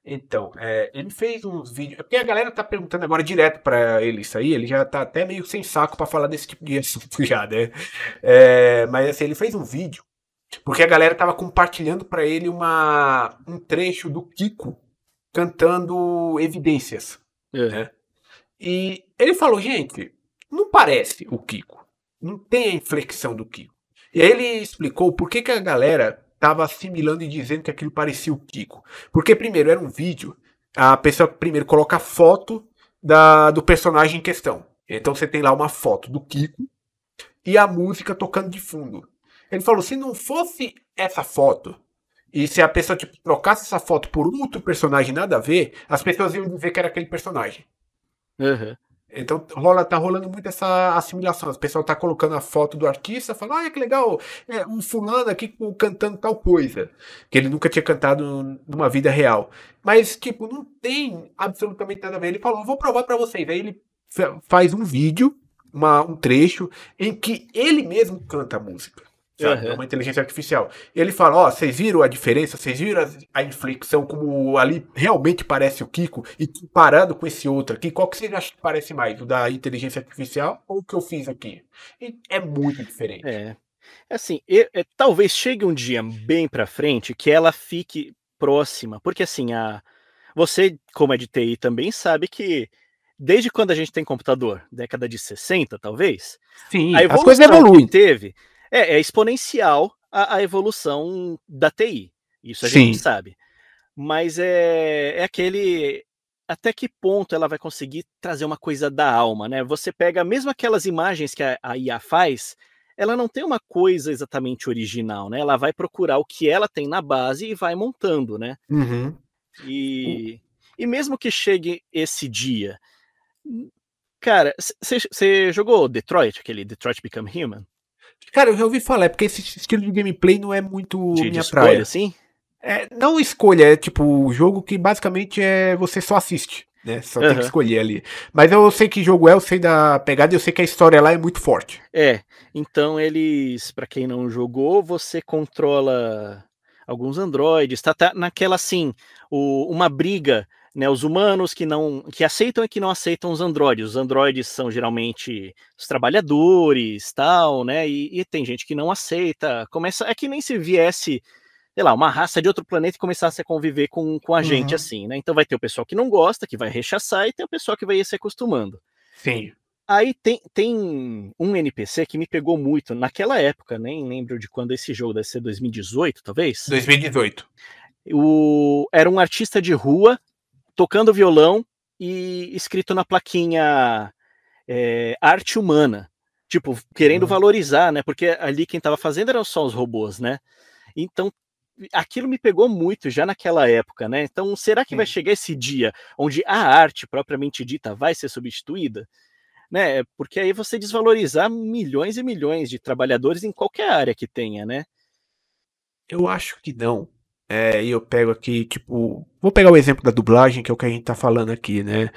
Então, ele fez uns vídeos. É porque a galera tá perguntando agora direto pra ele isso aí, ele já tá até meio sem saco pra falar desse tipo de assunto já, né? Mas assim, ele fez um vídeo, porque a galera tava compartilhando pra ele um trecho do Kiko cantando Evidências, né? E ele falou, gente, não parece o Kiko. Não tem a inflexão do Kiko. E aí ele explicou por que a galera tava assimilando e dizendo que aquilo parecia o Kiko. Porque primeiro era um vídeo, a pessoa primeiro coloca a foto do personagem em questão. Então você tem lá uma foto do Kiko e a música tocando de fundo. Ele falou, se não fosse essa foto, e se a pessoa tipo, trocasse essa foto por outro personagem nada a ver, as pessoas iam dizer que era aquele personagem. Então tá rolando muito essa assimilação. O pessoal tá colocando a foto do artista, falando, que legal, um fulano aqui cantando tal coisa, que ele nunca tinha cantado numa vida real. Mas, tipo, não tem absolutamente nada a ver. Ele falou, vou provar pra vocês. Aí ele faz um vídeo, um trecho, em que ele mesmo canta a música. Sabe? É uma inteligência artificial. Ele fala, vocês viram a diferença? Vocês viram a inflexão, como ali realmente parece o Kiko? E comparado com esse outro aqui, qual que vocês acham que parece mais? O da inteligência artificial ou o que eu fiz aqui? E é muito diferente. Assim, talvez chegue um dia bem pra frente que ela fique próxima. Porque assim, você, como é de TI, também sabe que desde quando a gente tem computador, década de 60, talvez, sim, as coisas evoluem. Teve é exponencial a evolução da TI. Isso a gente sabe. Mas é aquele... Até que ponto ela vai conseguir trazer uma coisa da alma, né? Você pega mesmo aquelas imagens que a IA faz, ela não tem uma coisa exatamente original, né? Ela vai procurar o que ela tem na base e vai montando, né? E mesmo que chegue esse dia... Cara, você jogou Detroit, aquele Detroit Become Human? Cara, eu já ouvi falar, porque esse estilo de gameplay não é muito minha escolha, praia. Assim? Não escolha, é tipo o jogo que basicamente você só assiste, né? Só tem que escolher ali. Mas eu sei que jogo eu sei da pegada e eu sei que a história lá é muito forte. Então pra quem não jogou, você controla alguns androides, tá naquela assim, uma briga, né, os humanos que aceitam e que não aceitam os androides. Os androides são geralmente os trabalhadores, tal, né? E tem gente que não aceita. É que nem se viesse, sei lá, uma raça de outro planeta e começasse a conviver com a gente assim, né? Então vai ter o pessoal que não gosta, que vai rechaçar, e tem o pessoal que vai ir se acostumando. Sim. Aí tem um NPC que me pegou muito naquela época, nem lembro de quando esse jogo, deve ser 2018, talvez? 2018. Era um artista de rua tocando violão e escrito na plaquinha arte humana, tipo, querendo valorizar, né? Porque ali quem tava fazendo eram só os robôs, né? Então, aquilo me pegou muito já naquela época, né? Então, será que vai chegar esse dia onde a arte propriamente dita vai ser substituída? Né? Porque aí você desvalorizar milhões e milhões de trabalhadores em qualquer área que tenha, né? Eu acho que não. E eu pego aqui, tipo... Vou pegar o exemplo da dublagem, que é o que a gente tá falando aqui, né?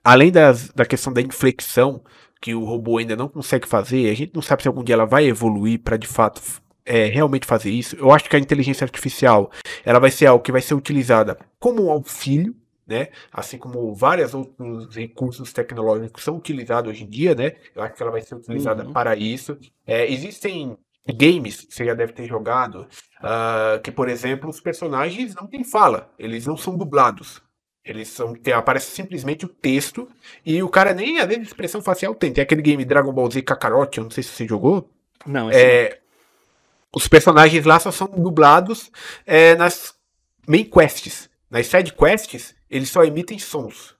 Além da questão da inflexão, que o robô ainda não consegue fazer, a gente não sabe se algum dia ela vai evoluir para de fato realmente fazer isso. Eu acho que a inteligência artificial ela vai ser algo que vai ser utilizada como um auxílio, né? Assim como vários outros recursos tecnológicos são utilizados hoje em dia, né? Eu acho que ela vai ser utilizada para isso. Existem games, você já deve ter jogado, que, por exemplo, os personagens não têm fala, eles não são dublados. Aparece simplesmente o texto e o cara nem, às vezes, expressão facial tem. Tem aquele game Dragon Ball Z Kakarot, eu não sei se você jogou. Não, os personagens lá só são dublados nas main quests. Nas side quests, eles só emitem sons.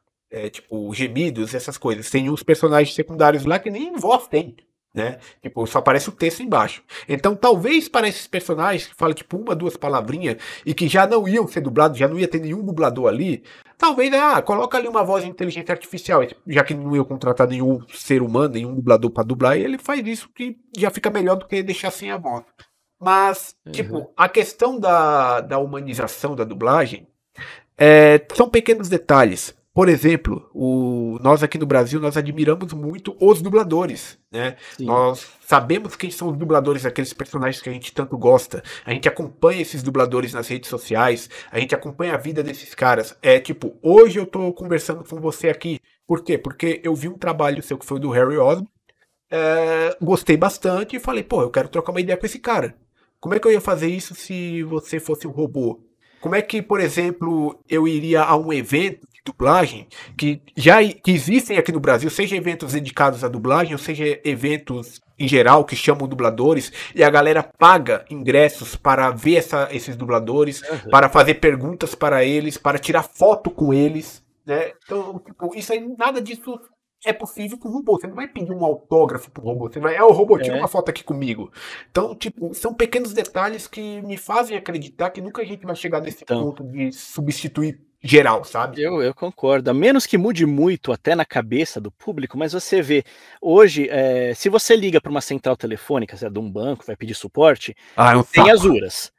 Tipo, gemidos, essas coisas. Tem uns personagens secundários lá que nem voz tem. Né? Tipo, só aparece o texto embaixo. Então, talvez para esses personagens que falam tipo uma, duas palavrinhas e que já não iam ser dublados, já não ia ter nenhum dublador ali, talvez, coloca ali uma voz de inteligência artificial, já que não ia contratar nenhum ser humano, nenhum dublador para dublar, e ele faz isso que já fica melhor do que deixar sem a voz. Mas, tipo, a questão da humanização da dublagem são pequenos detalhes. por exemplo, nós aqui no Brasil, nós admiramos muito os dubladores, né? Sim. Nós sabemos quem são os dubladores daqueles personagens que a gente tanto gosta. A gente acompanha esses dubladores nas redes sociais, a gente acompanha a vida desses caras. É tipo, hoje eu tô conversando com você aqui. Por quê? Porque eu vi um trabalho seu que foi do Harry Osborn, gostei bastante e falei, pô, eu quero trocar uma ideia com esse cara. Como é que eu ia fazer isso se você fosse um robô? Como é que, por exemplo, eu iria a um evento de dublagem que existem aqui no Brasil, seja eventos dedicados à dublagem, ou seja eventos em geral que chamam dubladores, e a galera paga ingressos para ver esses dubladores, Aham. para fazer perguntas para eles, para tirar foto com eles, né? Então, tipo, isso aí, nada disso é possível com o robô. Você não vai pedir um autógrafo pro robô. Você vai, o robô, tira É. uma foto aqui comigo. Então, tipo, são pequenos detalhes que me fazem acreditar que nunca a gente vai chegar nesse Então, ponto de substituir geral, sabe? eu concordo. A menos que mude muito até na cabeça do público, mas você vê, hoje, se você liga para uma central telefônica, se é de um banco, vai pedir suporte, Ah, é um tem as saco. URAs.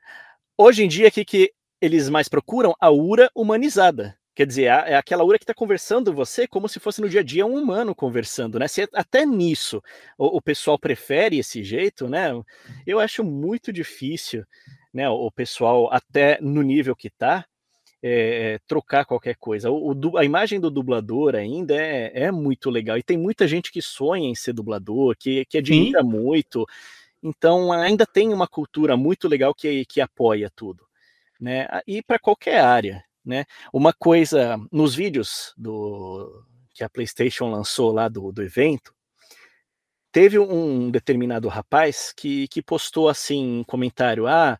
Hoje em dia, o que eles mais procuram? A URA humanizada. Quer dizer, é aquela URA que está conversando você como se fosse no dia a dia um humano conversando, né? Se até nisso o pessoal prefere esse jeito, né? Eu acho muito difícil, né? O pessoal, até no nível que está, trocar qualquer coisa. A imagem do dublador ainda é muito legal. E tem muita gente que sonha em ser dublador, que Sim. admira muito. Então ainda tem uma cultura muito legal que apoia tudo, né? E para qualquer área, né? Uma coisa nos vídeos que a PlayStation lançou lá do evento, teve um determinado rapaz que postou assim um comentário: ah,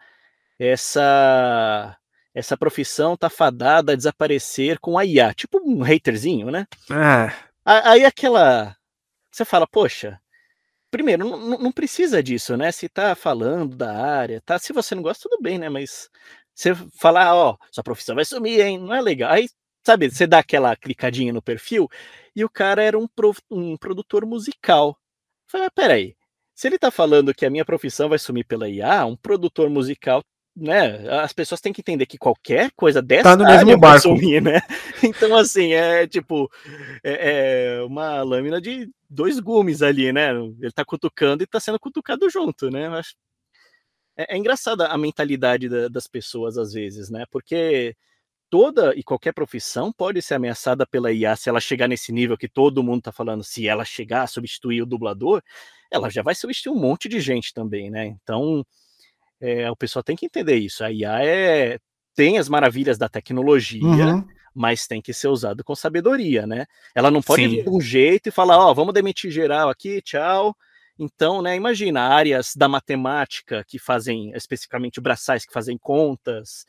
essa essa profissão tá fadada a desaparecer com a IA, tipo um haterzinho, né? Ah, Aí aquela, você fala, poxa, primeiro, não precisa disso, né, se tá falando da área, tá, se você não gosta, tudo bem, né, mas você falar: "Ó, sua profissão vai sumir, hein", não é legal. Aí, sabe, você dá aquela clicadinha no perfil, e o cara era um produtor musical. Eu falei: "Mas espera aí, se ele tá falando que a minha profissão vai sumir pela IA, um produtor musical, né, as pessoas têm que entender que qualquer coisa tá dessa no mesmo área vai barco. sumir, né". Então, assim, tipo, é uma lâmina de 2 gumes ali, né, ele tá cutucando e tá sendo cutucado junto, né, eu acho engraçada a mentalidade das pessoas às vezes, né, porque toda e qualquer profissão pode ser ameaçada pela IA, se ela chegar nesse nível que todo mundo tá falando, se ela chegar a substituir o dublador, ela já vai substituir um monte de gente também, né, então, o pessoal tem que entender isso, a IA tem as maravilhas da tecnologia, Uhum. mas tem que ser usado com sabedoria, né. Ela não pode vir Sim. de um jeito e falar: "Ó, vamos demitir geral aqui, tchau". Então, né, imagina áreas da matemática que fazem especificamente braçais que fazem contas,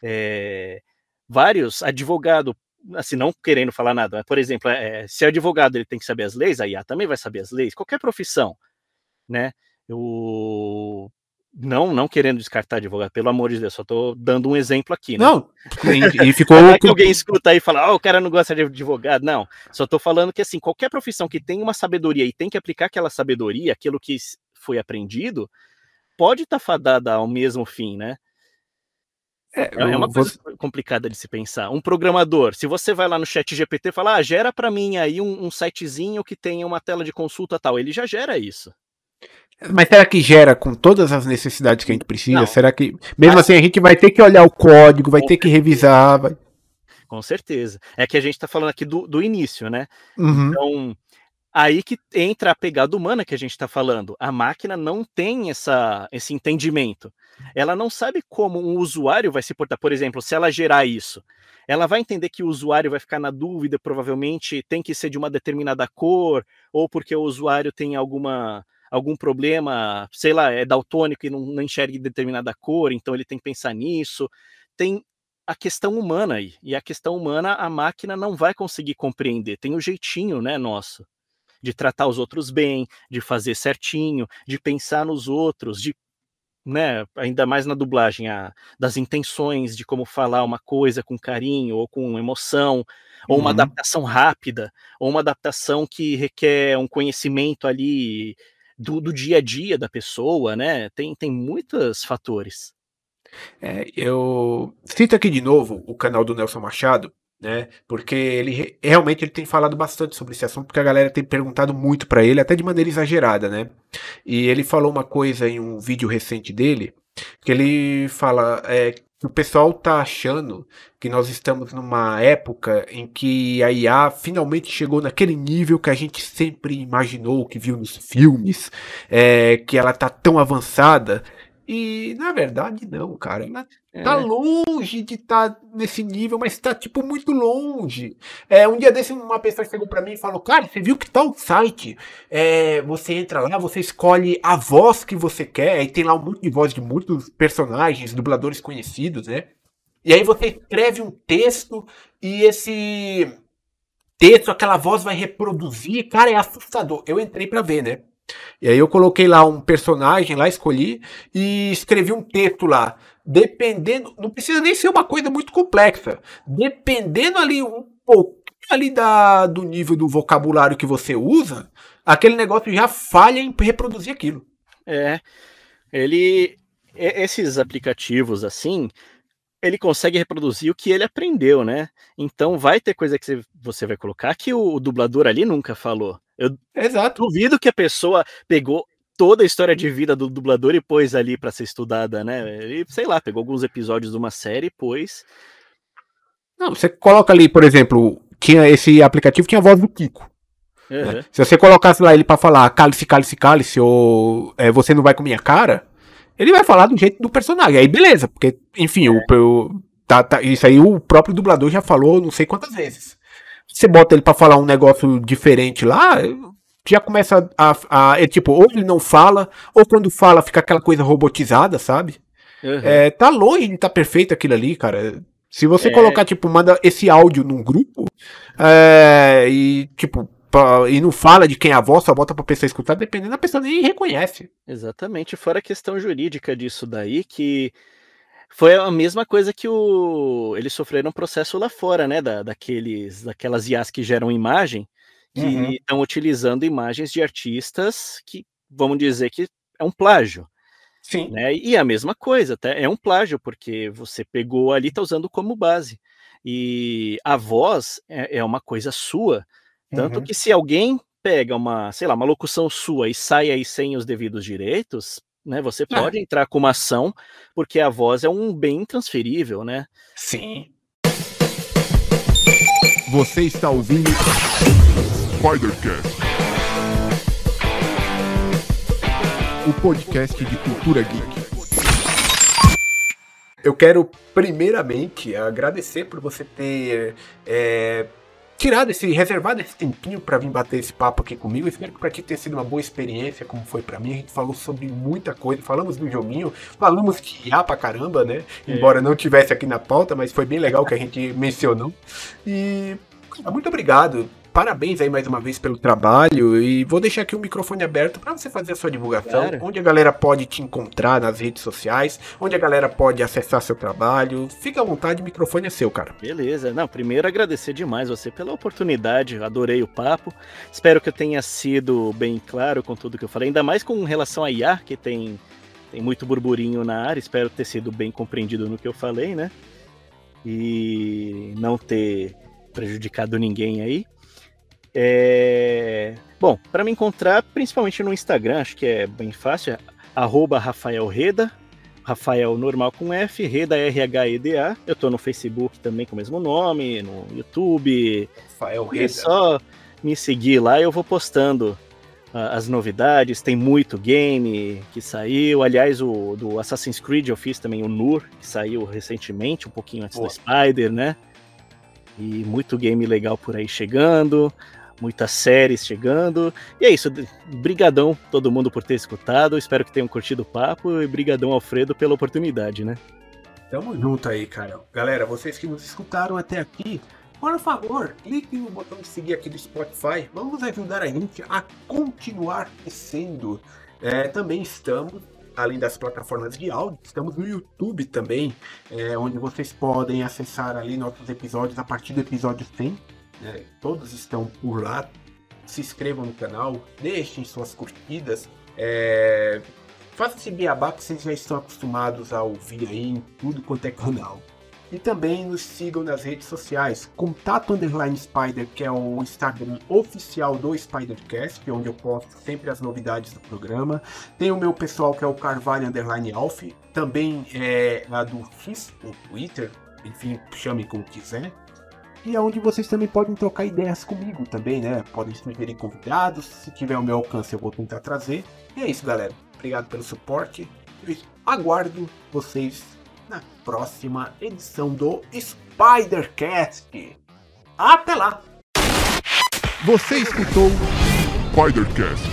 eh, vários advogado, assim, não querendo falar nada, mas, por exemplo, se é advogado ele tem que saber as leis, a IA também vai saber as leis, qualquer profissão, né. Eu não querendo descartar advogado, pelo amor de Deus, só tô dando um exemplo aqui, né. Não, e ficou. Vai que alguém escuta aí e fala: "Ah, o cara não gosta de advogado". Não, só tô falando que, assim, qualquer profissão que tem uma sabedoria e tem que aplicar aquela sabedoria, aquilo que foi aprendido, pode estar fadada ao mesmo fim, né. É, É uma coisa você, complicada de se pensar. Um programador, se você vai lá no ChatGPT e fala: "Ah, gera para mim aí um sitezinho que tenha uma tela de consulta tal", ele já gera isso. mas será que gera com todas as necessidades que a gente precisa? Não, Será que, mesmo mas assim, a gente vai ter que olhar o código, vai com ter que revisar? com certeza. É que a gente tá falando aqui do início, né. Uhum. Então, aí que entra a pegada humana que a gente está falando. A máquina não tem esse entendimento. Ela não sabe como um usuário vai se portar. Por exemplo, se ela gerar isso, ela vai entender que o usuário vai ficar na dúvida, provavelmente tem que ser de uma determinada cor, ou porque o usuário tem algum problema, sei lá, é daltônico e não enxerga determinada cor, então ele tem que pensar nisso. Tem a questão humana aí. E a questão humana a máquina não vai conseguir compreender. Tem o jeitinho, né, nosso de tratar os outros bem, de fazer certinho, de pensar nos outros, de, né, ainda mais na dublagem, das intenções de como falar uma coisa com carinho ou com emoção, ou uma Uhum. adaptação rápida, ou uma adaptação que requer um conhecimento ali do dia a dia da pessoa, né? Tem muitos fatores. Eu cito aqui de novo o canal do Nelson Machado, né? Porque realmente ele tem falado bastante sobre esse assunto, porque a galera tem perguntado muito pra ele, até de maneira exagerada, né? E ele falou uma coisa em um vídeo recente dele, que ele fala que o pessoal tá achando que nós estamos numa época em que a IA finalmente chegou naquele nível que a gente sempre imaginou, que viu nos filmes, que ela tá tão avançada. E na verdade não, cara. Ela tá É, longe de estar nesse nível, mas tá tipo muito longe. Um dia desse uma pessoa chegou pra mim e falou: "Cara, você viu que tal site? Você entra lá, você escolhe a voz que você quer, e tem lá um monte de voz de muitos personagens, dubladores conhecidos, né? E aí você escreve um texto e esse texto, aquela voz vai reproduzir, cara, é assustador." Eu entrei pra ver, né? E aí eu coloquei lá um personagem, lá escolhi e escrevi um texto lá. Dependendo, não precisa nem ser uma coisa muito complexa. Dependendo ali um pouquinho ali do nível do vocabulário que você usa, aquele negócio já falha em reproduzir aquilo. é, ele, esses aplicativos assim, ele consegue reproduzir o que ele aprendeu, né? Então vai ter coisa que você vai colocar que o dublador ali nunca falou. Eu Exato. duvido que a pessoa pegou toda a história de vida do dublador e pôs ali pra ser estudada, né? E sei lá, pegou alguns episódios de uma série e pôs. Não, você coloca ali, por exemplo, tinha esse aplicativo tinha a voz do Kiko. Né? Uhum. Se você colocasse lá ele pra falar cálice, cálice, cálice, ou você não vai com minha cara, ele vai falar do jeito do personagem. Aí beleza, porque, enfim, isso aí o próprio dublador já falou não sei quantas vezes. Você bota ele pra falar um negócio diferente lá, já começa tipo, ou ele não fala, ou quando fala fica aquela coisa robotizada, sabe? Uhum. Tá longe de estar perfeito aquilo ali, cara. Se você É, colocar, tipo, manda esse áudio num grupo, e, tipo, e não fala de quem é a voz, só bota pra pessoa escutar, dependendo, a pessoa nem reconhece. exatamente. Fora a questão jurídica disso daí, que foi a mesma coisa que eles sofreram um processo lá fora, né? Daquelas IAs que geram imagem, que Uhum. estão utilizando imagens de artistas que, vamos dizer que é um plágio. Sim. Né? E a mesma coisa, é um plágio, porque você pegou ali e está usando como base. E a voz é uma coisa sua, tanto Uhum. que se alguém pega uma, sei lá, uma locução sua e sai aí sem os devidos direitos, né, você Ah, pode entrar com uma ação, porque a voz é um bem intransferível, né? sim. Você está ouvindo Spidercast, o podcast de cultura geek. Eu quero, primeiramente, agradecer por você ter reservado esse tempinho pra vir bater esse papo aqui comigo. Eu espero que pra ti tenha sido uma boa experiência, como foi pra mim. A gente falou sobre muita coisa, falamos do joguinho, falamos de IA pra caramba, né? Embora não tivesse aqui na pauta, mas foi bem legal que a gente mencionou. E muito obrigado. Parabéns aí mais uma vez pelo trabalho e vou deixar aqui o microfone aberto para você fazer a sua divulgação, Claro. onde a galera pode te encontrar nas redes sociais, onde a galera pode acessar seu trabalho. Fica à vontade, o microfone é seu, cara. Beleza. Não, primeiro agradecer demais você pela oportunidade, adorei o papo. Espero que eu tenha sido bem claro com tudo que eu falei, ainda mais com relação a IA, que tem muito burburinho na área. Espero ter sido bem compreendido no que eu falei, né? E não ter prejudicado ninguém aí. Bom, para me encontrar, principalmente no Instagram, acho que é bem fácil, @Rafael Reda, Rafael normal com F, Reda RHEDA. Eu tô no Facebook também com o mesmo nome, no YouTube. Rafael É Reda. só me seguir lá, eu vou postando as novidades. Tem muito game que saiu. Aliás, o do Assassin's Creed eu fiz também o Nur, que saiu recentemente, um pouquinho antes do Spider, né? E muito game legal por aí chegando, muitas séries chegando. E é isso, brigadão todo mundo por ter escutado, espero que tenham curtido o papo e brigadão Alfredo pela oportunidade, né? Tamo junto aí, cara. Galera, vocês que nos escutaram até aqui, por favor, clique no botão de seguir aqui do Spotify. Vamos ajudar a gente a continuar crescendo. Também estamos, além das plataformas de áudio, estamos no YouTube também, onde vocês podem acessar ali nossos episódios a partir do episódio 100. Todos estão por lá. Se inscrevam no canal, deixem suas curtidas. Faça esse beabá que vocês já estão acostumados a ouvir aí em tudo quanto é canal. E também nos sigam nas redes sociais, Contato_Spider, que é o Instagram oficial do Spidercast, onde eu posto sempre as novidades do programa. Tem o meu pessoal, que é o Carvalho_Alf, também é a do X, o Twitter, enfim, chamem como quiser. E é onde vocês também podem trocar ideias comigo também, né? Podem sugerir convidados, se tiver o meu alcance eu vou tentar trazer. E é isso, galera. Obrigado pelo suporte. Eu aguardo vocês na próxima edição do Spidercast. Até lá! Você escutou Spidercast,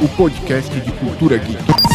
o podcast de cultura geek.